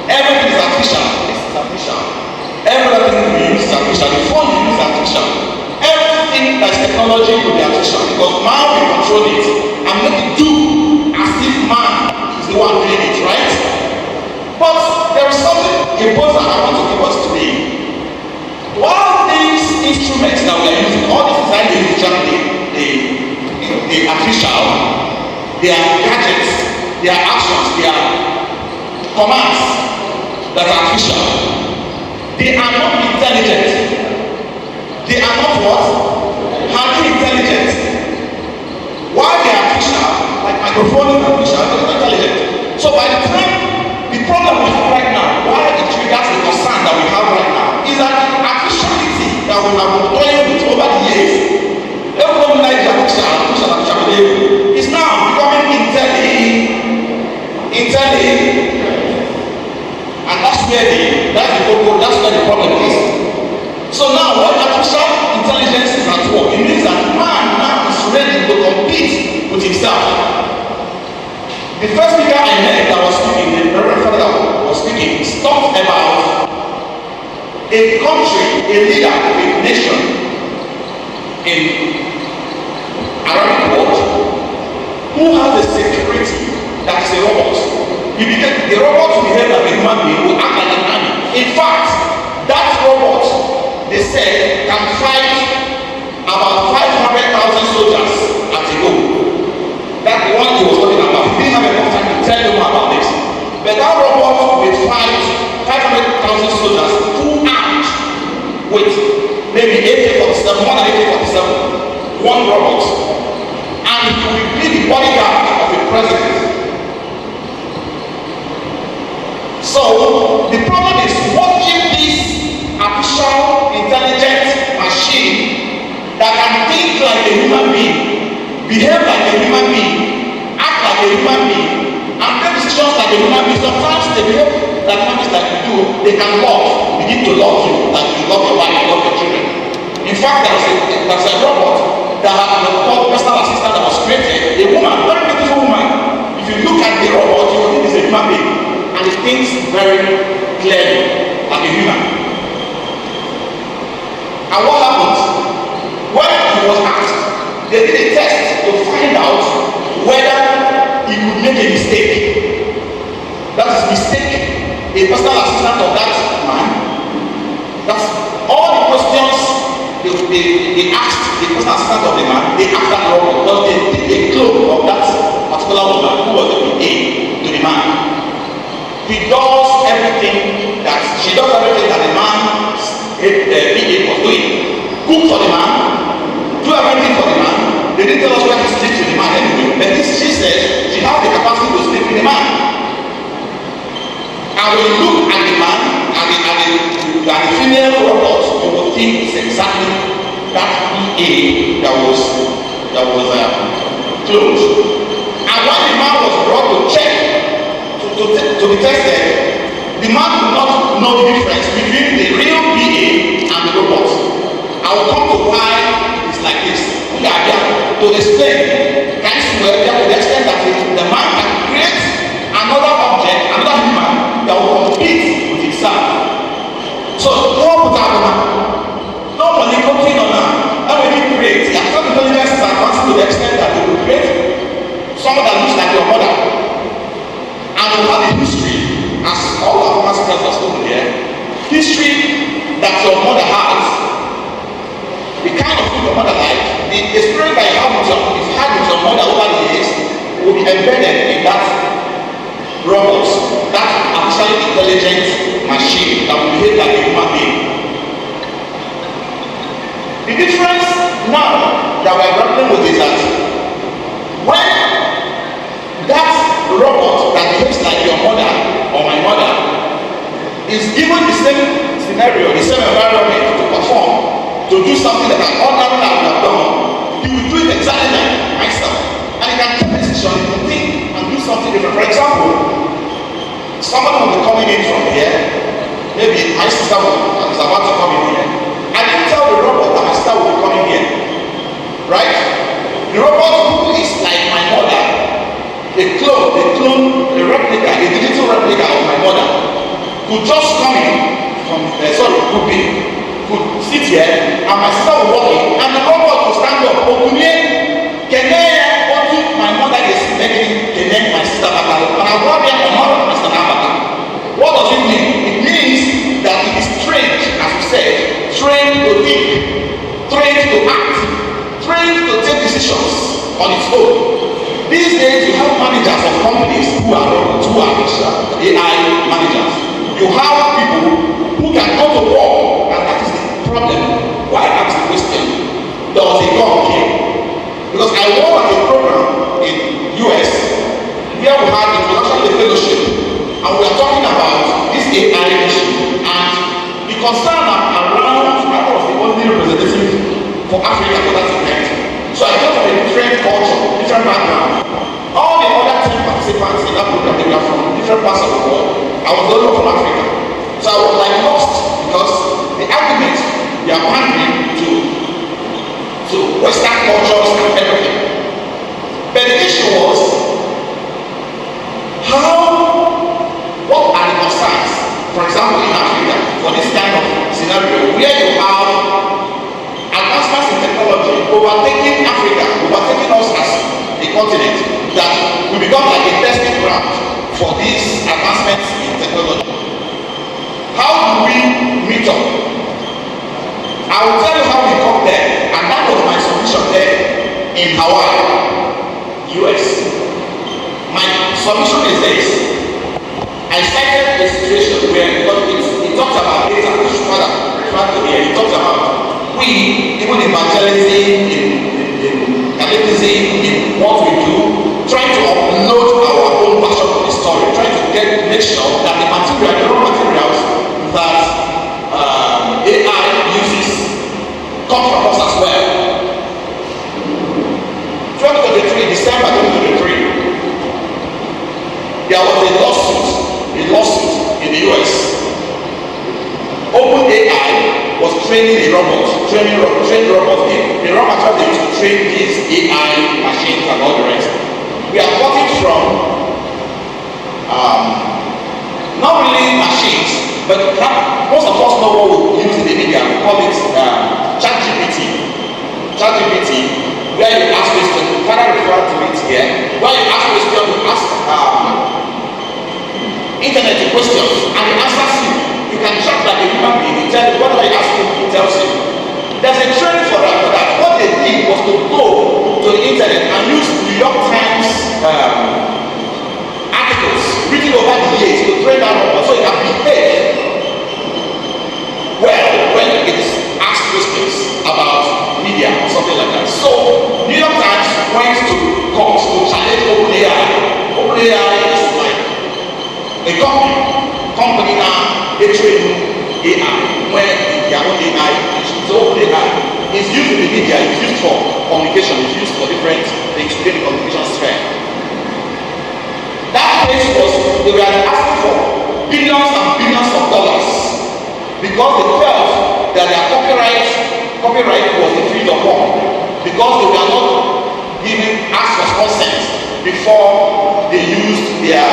S4: everything is artificial. This is artificial. Everything we use is artificial. The phone we use is artificial. Everything that is technology will be artificial because man will control it and make it do as if man is the one doing it, right? But there is something important I want to give us today. While these instruments that we are using, all these design the artificial, they are gadgets, they are actions, they are commands that are artificial. They are not intelligent. They are not what? Highly intelligent.
S3: microphoning artificial intelligence. So by the time the problem we have right now, why it triggers the concern that we have right now, is that the artificiality that we have been toying with over the years, everyone like the artificial is now becoming intelligent. And that's where the problem is. So now when artificial intelligence is at work, it means that man now is ready to compete with himself. The first speaker I heard that was speaking, the Reverend Father that was speaking, talked about a country, a leader, a nation in Arabic world who has a security that is a robot. The robot will behave like a human being, will act like an army. In fact, that robot, they said, can fight about 500,000 soldiers at a go. That's the one he was talking about. He didn't have enough time to tell you more about this. But that robot will fight 500,000 soldiers full armed with maybe AK-47, more than AK-47, one robot. And he will be the bodyguard of the president. So the problem is, what if this artificial intelligent machine that can think like a human being, behave like a human being, act like a human being, and take decisions like a human being? Sometimes they behave like human beings like you do. They can begin to love you like you love your wife, you love your children. In fact, there's a robot that has been called personal assistant that was created, a woman, very beautiful woman. If you look at the robot, you will think it's a human being. And it thinks very clearly like a human. And what happens? When he was asked, they did a test to find out whether he could make a mistake. That is mistake a personal assistant of that man. That's all the questions they asked the personal assistant of the man, they asked that robot, because they did a clone of that particular woman who was the PA to the man. She does everything that the man's PA was doing. Cook for the man, do everything for the man. They didn't tell us where to sleep to the man anyway. But she said she has the capacity to sleep with the man. And when you look at the man and the female robot, you will think it's exactly that PA that was closed. And when the man was brought to check, to be tested, the man could not know the difference between the real PA and the robot. I will come to why it's like this. We are there to explain. Can you well there to the extent that the man can create another object, another human that will compete with himself. So don't put out man. Nobody cooking on that. And when you create, the artificial intelligence is advanced to the extent that they will create someone that looks like your mother. And we have a history, as all our former speakers over there, history that your mother has, the kind of food your mother likes, the experience that you have with your mother over the years will be embedded in that robot, that artificially intelligent machine that will behave like a human being. The difference now that we're grappling with is that when that robot that behaves like your mother or my mother is given the same scenario, the same environment to perform, to do something that an ordinary man would have done, he will do it exactly like myself. And he can take a decision, he will think and do something different. For example, someone will be coming in from here, maybe my sister is about to come in here. I didn't tell the robot that my sister will be coming here. Right? The robot who is like my mother, a clone, a replica, a digital replica of my mother, could just come in from, could sit here, and my sister will walk in, and the robot will stand up. My mother is making my sister back, and I brought her on my sister back. What does it mean? It means that it is trained, as we said, trained to think, trained to act, trained to take decisions on its own. These days, you have managers of companies who are AI managers. You have people who can go to war, and that is the problem. Why ask the question? Does a God kill? Because I work at a program in US
S2: Africa for that event. So I came from a different culture, different background. All the other 10 participants in that program, they were from different parts of the world. I was the only one from Africa. So I was like lost because the argument, they are pandering to Western cultures and everything. But the issue was, what are the concerns? For example, in Africa, for this kind of scenario, where you have advancements in technology overtaking Africa, overtaking us as a continent, that we become like a testing ground for these advancements in technology. How do we meet up? I will tell you how we got there, and that was my submission there in Hawaii, US. My submission is this. I cited a situation where it talks about data, which father referred to here. It talks about we, even evangelism, in catechism, in what we do, trying to upload our own version of the story, trying to make sure that the material, the raw materials that AI uses come from us as well. 2023, December 2023, there was a lawsuit in the US. OpenAI was training a robot, training robots. The raw material they used to train these AI machines and all the rest. We are talking from not really machines, but most of us know what we use in the media. We call it ChatGPT, where you ask questions. Father referred to it here. Where you ask questions, you ask internet questions, and it answers you. You can chat like a human being. It tells you whatever you ask him, it tells you. There's a trend for that. What they did was to go to the internet and use New York Times articles written over the years to train that robot so it can behave well when it is asked questions about media or something like that. So New York Times went to court to challenge OpenAI. OpenAI is like a company now, they train AI when their own AI is used. So OpenAI is used in the media, it's used for communication, it's used for different things to get the communication strength. That case was, they were asking for billions and billions of dollars because they felt that their copyright was infringed upon because they were not given asked for consent before they used their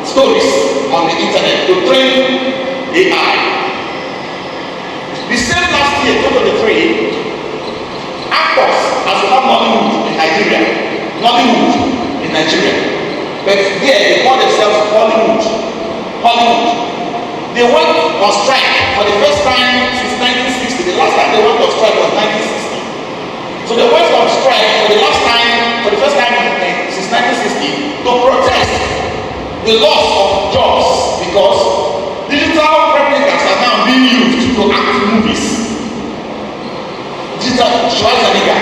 S2: stories on the internet to train AI. The same last year, 2023, actors has become Nollywood in Nigeria. But there they call themselves Hollywood. They went on strike for the first time since 1960. The last time they went on strike was 1960. So they went on strike for the first time since 1960 to protest the loss of jobs because digital replicas are now being used to act in movies. Digital Schwarzenegger.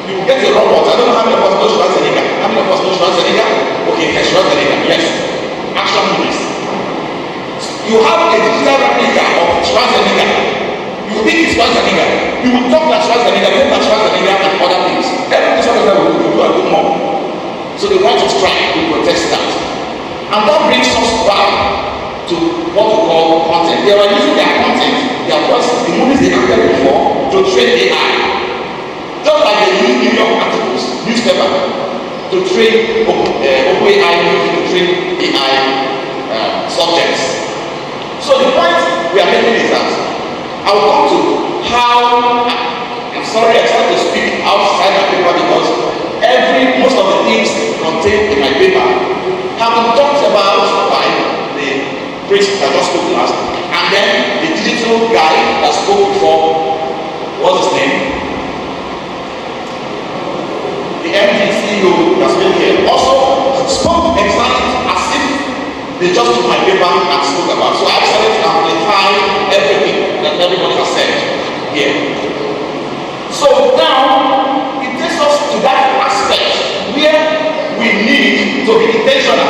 S2: You get a robot. I don't know how many of us know Schwarzenegger. How many of us know Schwarzenegger? Okay, Schwarzenegger, yes. Action movies. You have a digital replica of Schwarzenegger. You think it's Schwarzenegger. You will talk like Schwarzenegger, think like Schwarzenegger and other things. Everything Schwarzenegger will do a good more. So they want to strike to protest that. And that brings us back to what we call content. They were using their content, their voices, the movies they acted before, to train AI. Just like they use New York articles, newspaper, to train OpenAI to train AI subjects. So the point we are making is that I will come to how, I'm sorry I tried to speak outside my paper because most of the things contained in my paper have been talked about by the priest that just spoke last, and then the digital guy that spoke before, what's his name? The MD CEO that spoke here also spoke exactly as if they just took my paper and spoke about. So I decided to amplify everything that everybody has said here. So now it takes us to that aspect where we need to be intentional,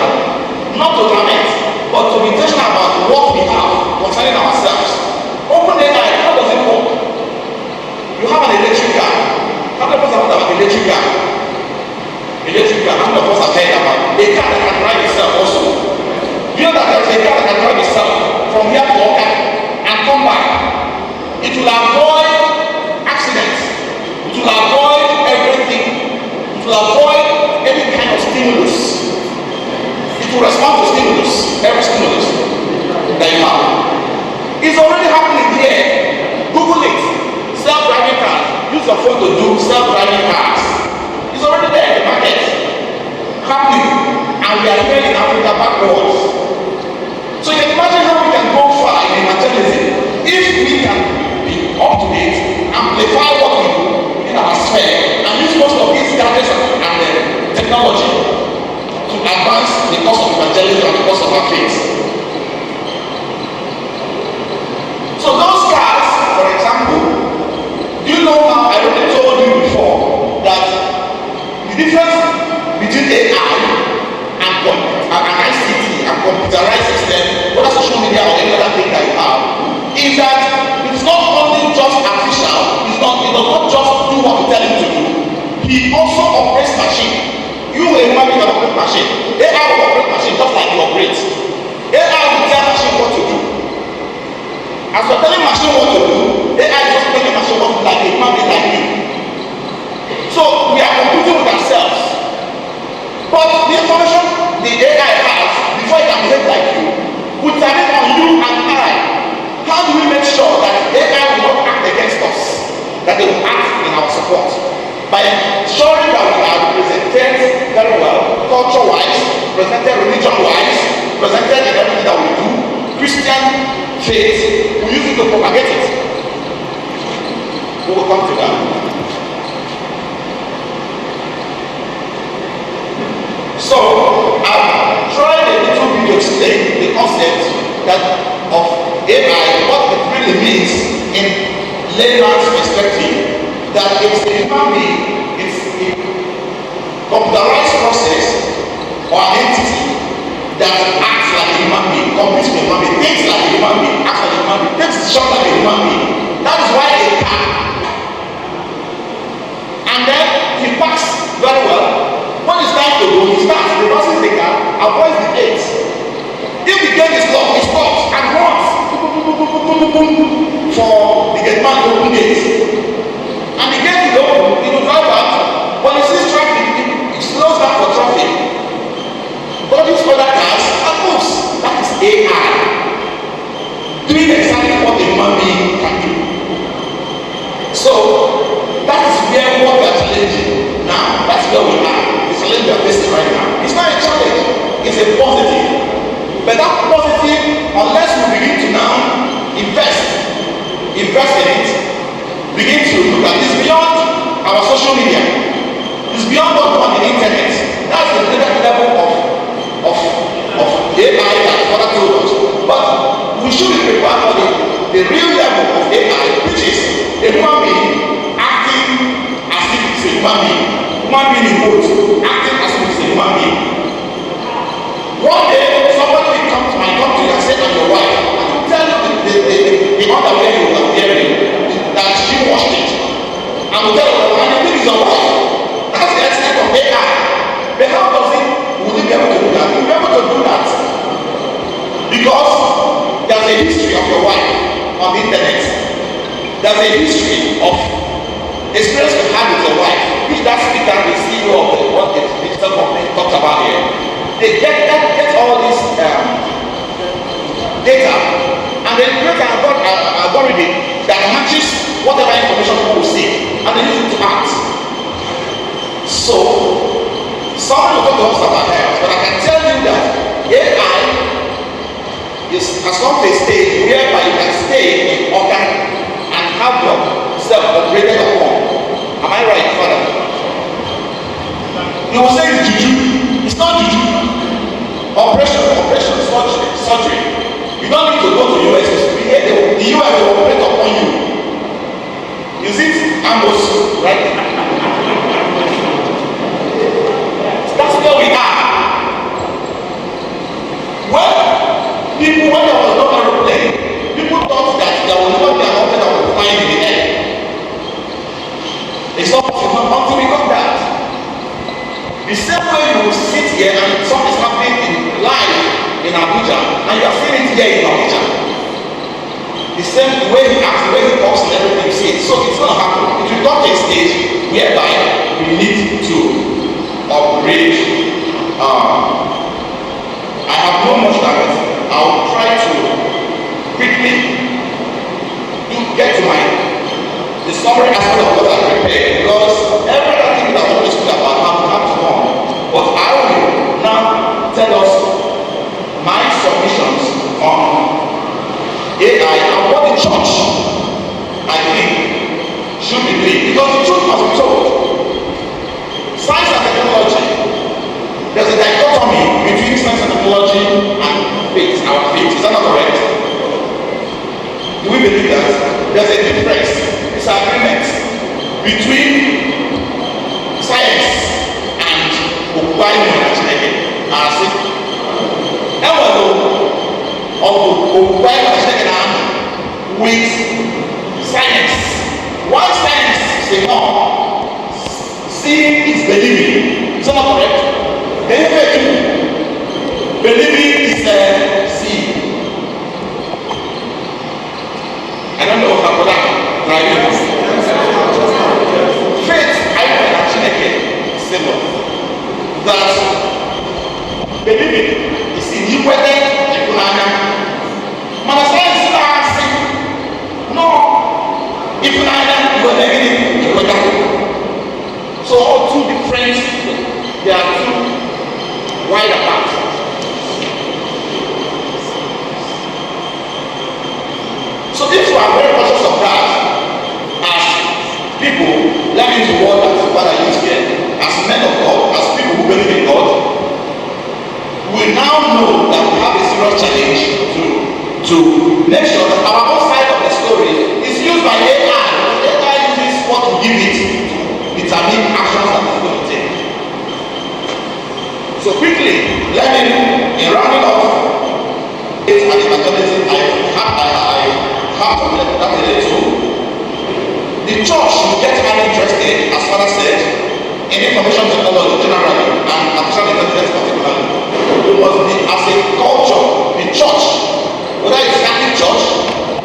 S2: not to lament, but to be intentional about what we have concerning ourselves. OpenAI, how does it work? You have an election electric car. Electric car, how many of us have heard about a car that can drive itself also? You know that there's a car that can drive itself from here to Oka and come back. It will avoid accidents. It will avoid everything. It will avoid any kind of stimulus. It will respond to stimulus, every stimulus that you have. It's already happening here. Google it. Self-driving cars. Use your phone to do self-driving cars. It's already there in the market. Happening. And we are here in Africa backwards. So you can imagine how we can go far in evangelism if we can be up to date, amplify what we do in our sphere, and use most of these gadgets and technology to advance the cause of evangelism and the cause of our faith. So those cars, for example, do you know how I already told you before that the difference between AI and ICT and computerized system, whether social media or any other thing that you have, is that it is not only just artificial, it does not just do what we tell him to do, he also operates machine. You a human being can operate machine. AI will operate machine just like you operate. AI will tell machine what to do. As you're telling machine what to do, AI is just telling machine what to do like a human being like you. So we are competing with ourselves. But the information the AI has before it can behave like you will turn it on you and I. How do we make sure that AI will not act against us? That they will act in our support? By ensuring that we are represented very well, culture-wise, represented religion-wise, represented in everything that we do. Christian faith, we use it to propagate it. We will come to that. So, I've tried a little bit to explain the concept that of AI, what it really means in layman's perspective, that it's a human being, it's a computerized process or an entity that acts like a human being, competes with a human being, thinks like a human being, acts like a human being, takes decisions like a human being. That is why a car. And then he parks very well. When it's time to go, he starts, reverses the car, avoids the gate. If the gate is locked, he stops and runs for the gate man to open gate. And the gate is open, he will drive back. When he sees traffic, he slows down for traffic. Dodges other cars and moves. That is AI. Doing exactly what a human being can do. So, that is where what we are challenging now. That's where we are. The challenge we are facing right now. It's not a challenge, it's a positive. But that positive, unless we begin to now invest in it, begin to look at it, it's beyond our social media. It's beyond what we on the internet. That's the level of AI that Father told us. But we should be prepared for the real level of AI, which is a human being acting as if it's a human being. Human being in both, acting as if it's a human being. One day, somebody might come to you and say, I'm your wife. And you tell the underwear you are wearing that she washed it. And you tell her, and the thing is your wife. That's the extent of AI. But how will you be able to do that? You'll be able to do that because there's a history of your wife on the internet. There's a history of experience you had with your wife, which that speaker, the CEO of what the digital company talks about here. They get all this data and then create an algorithm that matches whatever information people seek and they use it to act. So, someone will talk to us about health, but I can tell you that AI has come to a stage whereby you can stay in organ and have yourself operated upon. Am I right, Father? You will say it's juju. It's not juju. Operation, surgery. You don't need to go to US. The US will operate upon you. Is it Amos, right? That's where we are. Well, when there was no aeroplane, people thought that there will never be an object that will fly in the air. It's not possible until we got that. The same way you will sit here and something is happening in live in Abuja and you are seeing it here in Abuja. The same way he acts, the way he talks and everything you see it. So it's gonna happen. It will come to a stage whereby we need to upgrade. I have no much that I will try to quickly get to the summary aspect of what I prepared, because every other thing that I want to speak about have come. But I will now tell us my submissions on AI and what the church, I think, should be doing. Because the truth must be told. Science and technology, there's a dichotomy between science and technology and faith, our faith. Is that not correct? Do we believe that? There's a difference, disagreement between science and Okwai with science. Why science is more? Seeing is believing. Is that not correct? Believing is seeing. I don't know how that right. Faith, I can actually get simple. That believing is in you whether you can. Man, science starts. No, if you are negative, you are negative. So all two different, they are two wide apart. So if you are very conscious of that, as people learning to work as Father used here, as men of God, as people who believe in God, we now know that we have a serious challenge to make sure that our own side of the story is used by AI. AI uses what to give it to determine actions that it's going to take. So quickly, let me, in rounding off, it's an evangelism I have to let that relate to. The church should get highly interested, as Father said, in information technology generally and artificial intelligence particularly. It must be as a culture, the church, whether it's Catholic Church,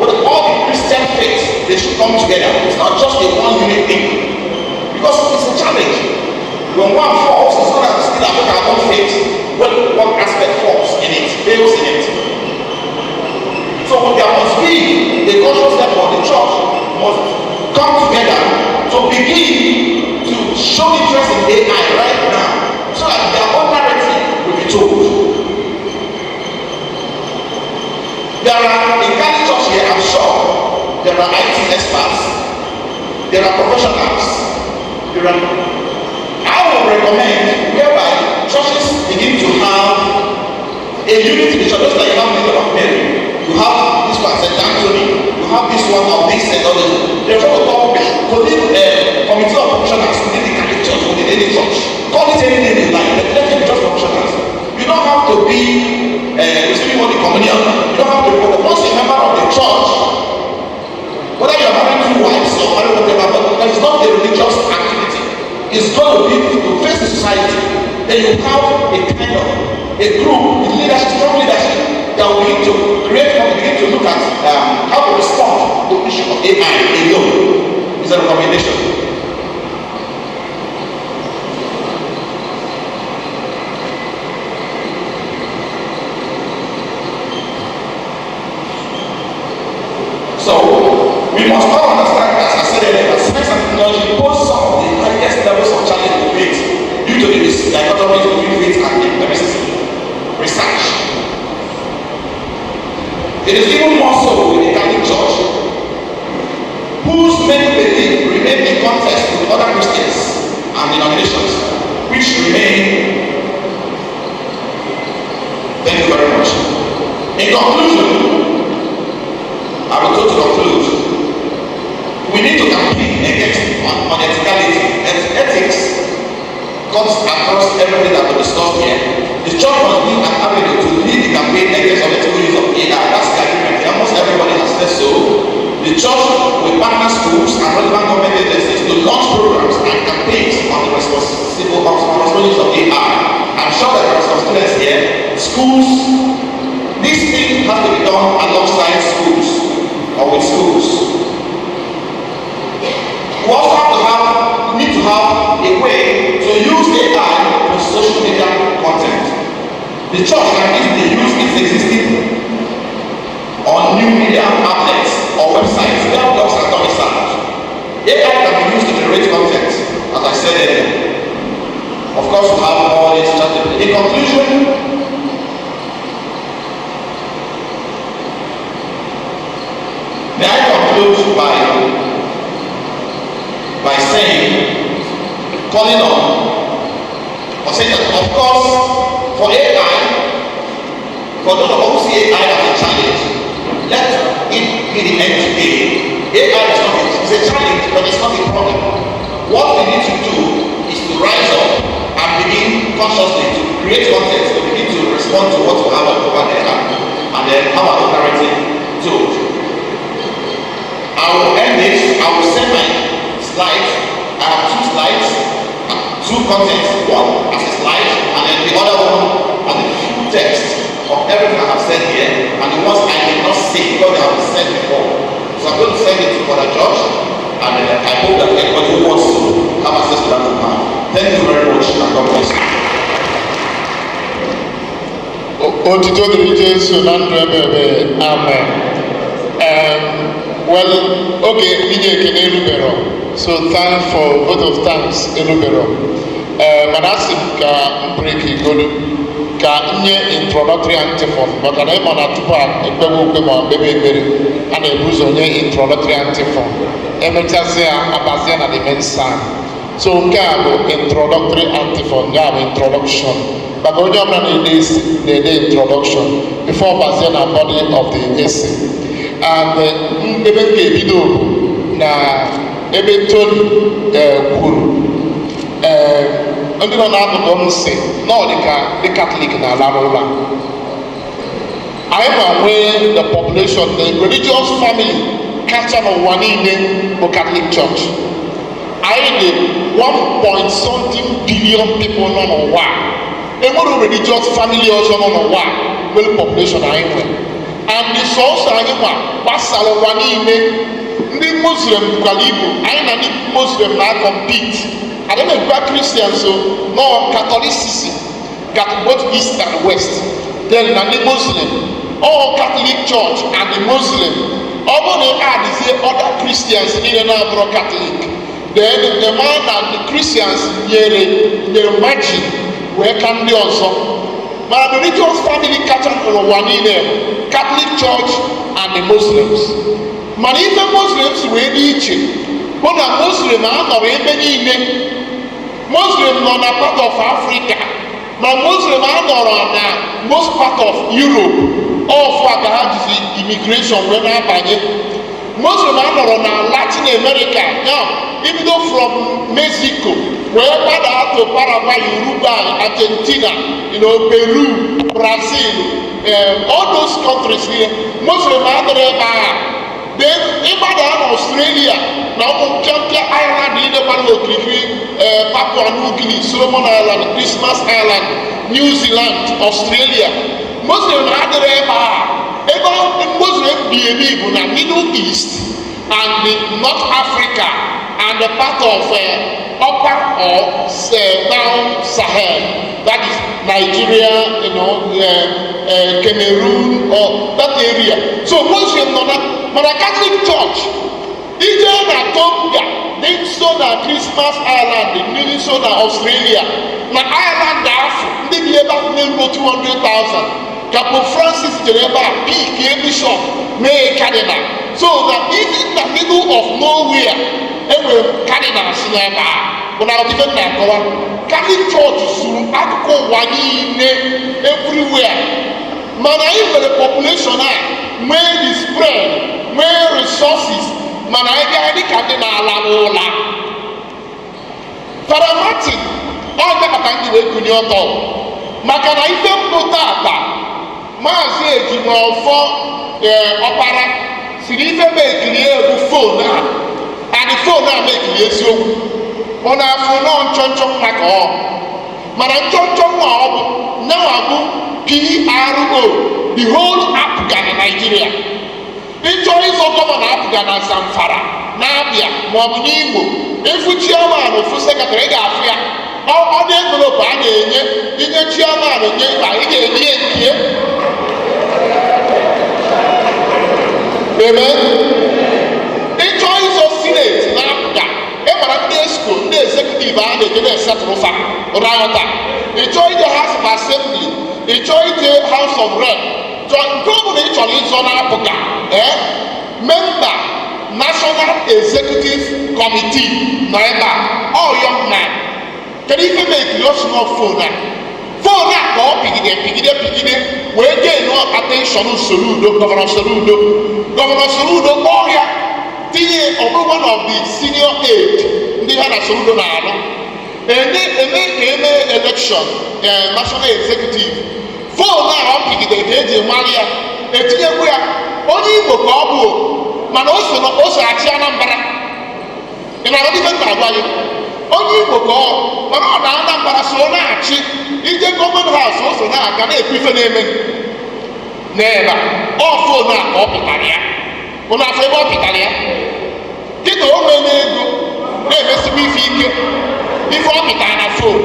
S2: whether all the Christian faiths, they should come together. It's not just a one unit thing, because it's a challenge. When one falls, it's not that we still have our own faith. When one aspect falls in it, fails in it. So there must be a conscious effort. The church must come together to begin to show interest in AI right now, so that their own narrative will be told. There are in Catholic Church here, I'm sure, there are IT experts, there are professionals, I would recommend whereby churches begin to have a unity in the church, just like you have the of Mary. You have this one, St. Anthony, you have this one of this and others. There's what we call committee of professionals within the Catholic Church, within any church. Call it anything you like, but let them be just professionals. You don't have to be receiving Holy Communion. You don't have to be, once you're a member of the church, whether you're married two wives or married whatever, but it's not a religious activity. It's going to be to face the society. Then you have a kind of a group with leadership, strong leadership, that will begin to create and begin to look at how to respond to the issue of AI alone. Is a recommendation. So we must all understand, as I said earlier, that science and technology pose some of the highest levels of challenge to faith due to the dichotomy between faith and empiricism, research. It is even more so in the Catholic Church, whose many belief remain in context with other Christians and denominations, which remain. Thank you very much. In conclusion, I will go to conclude. We need to campaign against unethicality. Ethics comes across everything that we discussed here. The church must be an avenue to lead the campaign against unethical use of AI. That's the agreement. Almost everybody has said so. The church will partner schools and relevant government agencies to launch programs and campaigns on the responsible use of schools. This thing has to be done alongside schools or with schools. We also need to have a way to use AI for social media content. The church can easily use its existing on new media outlets or websites where blogs are domiciled. AI can be used to generate content, as I said earlier. Of course, we have all this strategy. In conclusion, may I conclude by saying, calling on, or saying that, of course, for AI, for those who see AI as a challenge, let it be the end today. AI is not it's a challenge, but it's not a problem. What we need to do is to rise up and begin consciously to create content, to begin to respond to what we have over there and then have our own narrative told. I will end this. I will send my slides. I have 2 slides, 2 contents, one as a slide, and then the other one as a full text of everything I have said here, and the ones I did not say because they have been said before. So I'm going to send it to Father George, and I hope that anybody who wants to have access to that will have. Thank you very much, and God bless you.
S5: Otito diri Jesu na ndụ ebe amen. Well, okay, nije ekene erubero. So thanks for vote of thanks erubero. Manasi ka break igolu ka nye introductory antiphon. Maka na ịma na tupu ekpegbu okpe ma bebe ekpere a na-ebuzo nye introductory antiphon. Emechasị ya abazie na the main psalm. So nke a bụ introductory antiphon, ya bụ introduction. Maka onye ọbụla na-ede introduction before bazie na body of the essay. And ebe nke ebido bụ na ebe Tony kwuru ndị nọ n'akụkụ m si na ọ dịka ndị Catholic na-alarụ ụla. Anyị ma nwee the population, the religious family kacha n'ụwa niile bụ Catholic Church. Anyị dị 1.something billion people nọ n'ụwa. Enwere religious family ọzọ nọ n'ụwa nwere population anyị nwere. And the source anyị nwa gbasara ụwa niile. Ndị Muslim kwara ibu, anyị na ndị Muslim na-compete. Adịghị ekwe Christians so no Catholicism got both East and West. Then na ndị Muslim, all Catholic Church and the Muslim, ọ bụ na adịzie other Christians niile na-abụrụ Catholic. Then the man and the Christians nyere margin wee ka ndị ọzọ. Mana the religious family kacha n'ụwa niile Catholic Church and the Muslims. Mana ife Muslims wee dị iche bụ na Muslim anọrọ ebe niile. Muslim nọ na part of Africa, ma Muslim anọrọ na most part of Europe. Ọfụ a ka ha jizi immigration wee na-abanye. Muslim anọrọ na Latin America, now ibido from Mexico wee gbada to Paraguay, Uruguay, Argentina, Peru, Brazil, all those countries here. Muslim anọrọ ebe a. Then ịgbada na Australia na ụmụ mpịampịa Ireland niile gbara okirikiri Papua New Guinea, Solomon Island, Christmas Island, New Zealand, Australia. Muslim adịrị ebe a. Ebe Muslim bi ebe bụ na Middle East and the North Africa and the part of upper or down Sahel, that is Nigeria, Cameroon, or that area. So Muslim nọ na mana Catholic Church ije na Tonga, dị nso na Christmas Island, dị nso na Australia, na Ireland afọ ndị bi ebe ahụ na-eruo 200,000. Ka Pope Francis jere ebe a pikie bishop mee cardinal. So that even in the middle of nowhere, enwere cardinal si n'ebe a. Bụ na ọdịbe na-akọwa Catholic Church suru akụkụ ụwa niile everywhere. Mana anyị nwere population a nwee the spread, nwee resources, mana anyị gaa dịka ndị na-ala n'ụla. Father Martin ọ ga-akpata ndị wee kunye ọtọ maka na ife mpụta ata Maazị Ejima Ọfọ Ọkpara siri ife mekiri egwu fon a and fon a mekiri eziokwu ọ na-afụ nọ nchọnchọ maka ọ mana nchọnchọ nwa ọ bụ nyawa bụ PRO, the whole APGA in Nigeria. Ịchọ ịzọ gọvanọ APGA na Zamfara, n'Abia, maọbụ n'Imo, efu chairman ofu sekretary, ị ga-afụ ya. Ọ dị envelope a ga-enye, inye chairman nye ịba, ị ga-enye nke. Amen. Ịchọ ịzọ Senate na APGA, ịmara ndị ESCO, ndị executive a na-eje na-esetụrụ fa rayọta. Ịchọ ije House of Assembly, ịchọ ije House of Rep, nke ọ bụla ị chọrọ ịzọ na-apụga member National Executive Committee nọ ebe a, young man. Kedu ife mekiri o si nọ fon a ka ọ pigide wee gain attention Soludo, Gọvanọ Soludo kpọọ ya tinye ọbụrụ one of the senior aide ndị ha na Soludo na-alụ eme election National Executive. Fon a ọ pigide ka eji mara ya, etinyekwu ya onye Igbo ka ọ bụ, mana o so achị Anambra. Ị na-arụ ife na-agwa gị, onye Igbo ka ọ, mana ọ na Anambra so na-achị, ije gọọmenti haus o so na-aga na-ekwu ife na-eme n'ebe ọ fon a ka ọ pụtara ya. Ụnụ afọ ebe ọ pụtara ya dịka o nwee n'ego na-emesikwa ife ike, ife ọ pụtara na fon.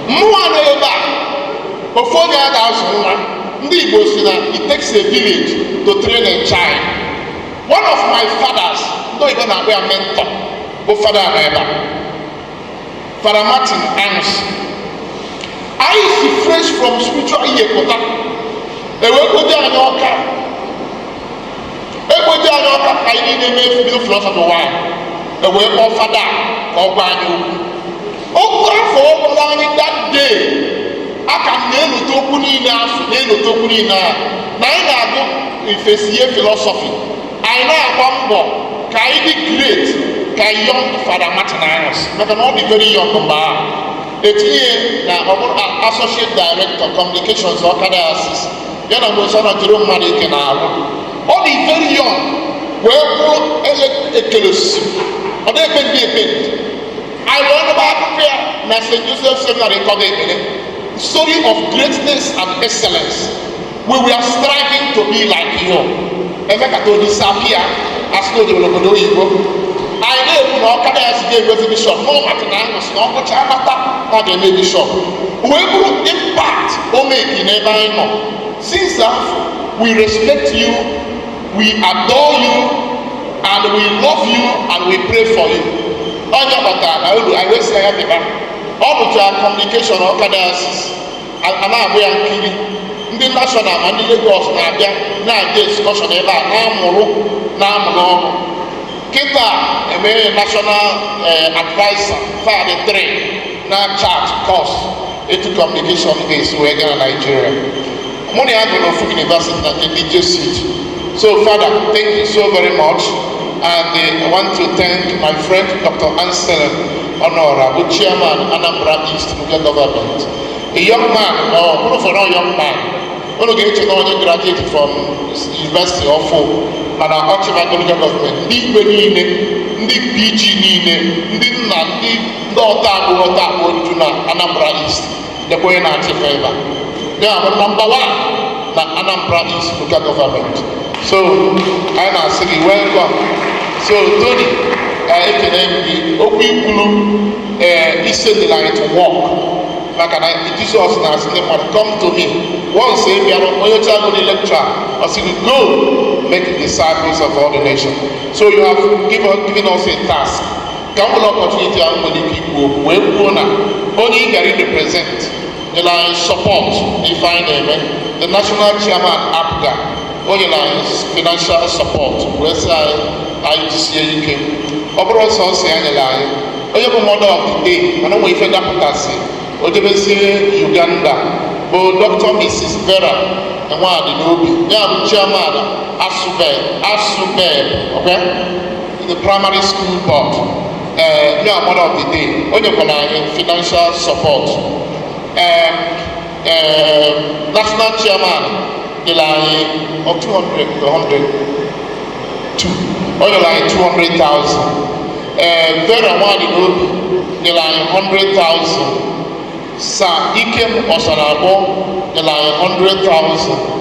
S5: Mmụọ na ebe a ofu onye a ga-azụ nwa. Ndị Igbo si na it takes a village to train a child. One of my fathers, ndị Igbo na-akpọ ya mentor, bụ fada na ebe a, Father Martin Anus. Anyị si fresh from spiritual ihe pụta, ewekwoje anyị ọka ka anyị niile mee bido philosophy ụwa, ewee kpọọ fada ka ọ gwa anyị okwu afọ ọ gwara anyị that day. Aka m na-elote okwu niile afọ, na-elote okwu niile a na anyị na-agụ ifesie philosophy, anyị na-agba mbọ ka anyị dị great ka young Father Martin Anus, maka na ọ dị very young mgbe ahụ. Etinye na ọ bụrụ associate director communications Archdiocese ya na mgbe ọ jiri mmadụ ike na-arụ. Ọ dị very young wee bụrụ ekele osisi, ọ na-ekpe ndị ekpe. Anyị wee nụba akụkọ ya na St. Joseph Seminary Kọba Ekele. Story of greatness and excellence. We were striving to be like you. Emeka to disappear as no development oyibo. I know na Archdiocese ga-enwezi bishop, no Martin Anus na ọkụcha akpata ọ ga-eme bishop. Wee bụrụ impact o make n'ebe anyị nọ. Since that, we respect you, we adore you, and we love you, and we pray for you. Onye kpatara na olu anyị wee sị ya bịa. Ọ bụcha communication Archdiocese a na-abụ ya nkiri. Ndị national ma ndị Lagos na-abịa na-abịa excursion ebe a na-amụrụ ọrụ. Kịta emeghe national advisor Friday 3 na chat course etu communication ga-esi wee gaa na Nigeria. Mụ na ya gụrụ n'ofu university na nke DJ Seed. So Father, thank you so very much, and I want to thank my friend Dr. Anselm Honora, who chairman Anambra East Local Government. A young man, or for a young man, who graduated from University of and Ochima Local Government. Ndị PG niile, ndị nna, ndị ọta agbụrụ na Anambra East, the boy na Achifeba. They are number 1 na Anambra East Local Government. So I now say welcome. So Tony, okwu ikwulu ise dị like to walk. Maka na Jesus na asị mmadụ come to me. Once ị bịara onye oche agụ dị lecturer, ọ sị go make disciples of all the nations. So you have given us a task. Ka m nwere opportunity ahụ nwere ike ikwu okwu wee kwuo na onye ị gara represent nyere anyị support ife anyị na-eme. The national chairman APGA onye na financial support wee sị anyị jisie ike. Ọ bụrụ ọsọ nsị ya nyere anyị onye bụ mother of the day mana onwe ife dapụtasị o jebezie Uganda bụ Dr. Mrs. Vera Enwadi n'obi ya bụ chairman Asubeb, okay, the primary school board. Yeah, mother of the day onye kwara anyị financial support. National chairman nyere anyị 200,000. Vera Enwadi n'obi nyere anyị 100,000. Sir Ikem Osanabo, the like 100,000.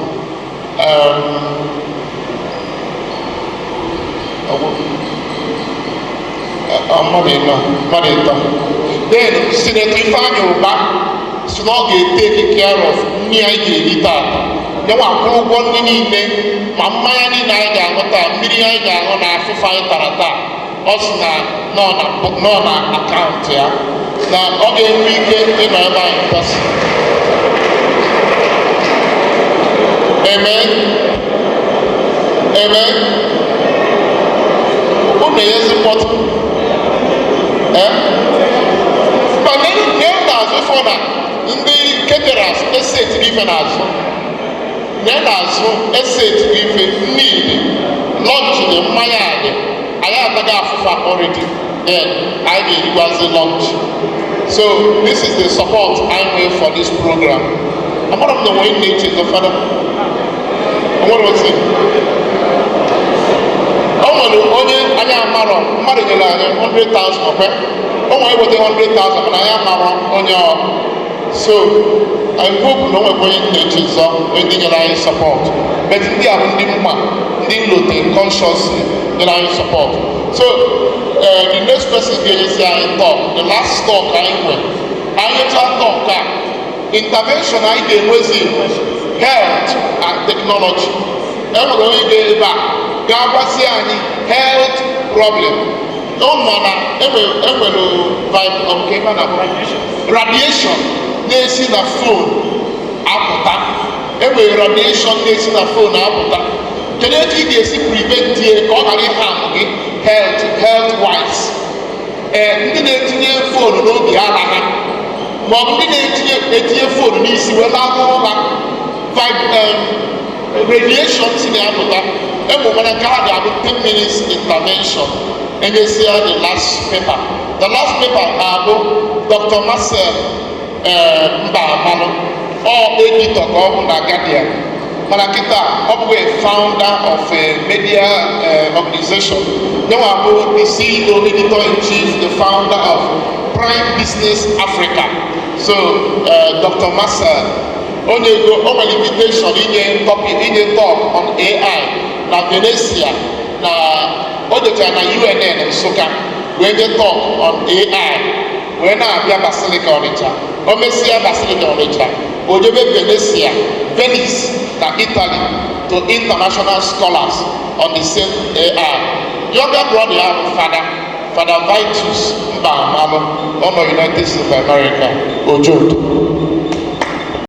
S5: Then Senator Ifeanyi Uba so now take care of me I get no one go one niile ma mmanya niile anyị ga-aṅụta mmiri anyị ga-aṅụ na afụfa anyị tara taa ọ sị na nọ na akaụntụ ya na ọ ga-enwe ike ịnọ ebe anyị pasi. Amen. Amen. Unu na-eyezipọtụ mana na-azụ fọ na ndị caterers eseti ife n'azụ na-azụ eseti ife niile lunch dị mmanya adị anyị ataghị afụfa already then anyị ga-erigwazi lunch. So this is the support I made for this program. Amara m na onwe na-eche zọfada onwere otu o nwere onye anyị amarọ mmadụ nyere anyị 100,000 okwe o nwere weta 100,000 mana anyị amarọ onye ọ. So I hope na onwe onye na-eche zọ ndị nyere anyị support but ndị ahụ ndị mma ndị nlote consciously nyere anyị support. So the next person ga-enyezi anyị talk, the last talk anyị nwe anyị nyechaa talk a intervention anyị ga-enwezi health and technology. Enwere onye ga-ebe a ga-agwazi anyị health problem. Ụmụ na enwere radiation na-esi na phone apụta. Enwere radiation na-esi na phone apụta. Kedu etu ị ga-esi prevent ya ka ọ ghara ịha gị health wise? Ndị na-etinye phone n'obi ara ha ma ọ bụ ndị na-etinye phone n'isi wee na-agụrụ ha radiation si na-apụta. Enwere nke ha ga-abụ 10 minutes intervention. Enyesia the last paper. The last paper ga-abụ Dr. Marcel Mbamanụ editor ka ọ bụ na Guardian mana kịta ọ bụ a founder of a media organization. Nyewa bụ the CEO, editor-in-chief, the founder of Prime Business Africa. So Dr. Marcel onye go o nwere invitation inye talk on AI na Venetia na o jechara na UNN Nsụka wee nye talk on AI wee na-abịa Basilica Onitsha. O mesia Basilica Onitsha o jebe Venetia, Venice na Italy to international scholars on the same AI. Younger brother ya bụ Father Vitus Mbamanụ ọ nọ United States of America Ojoto.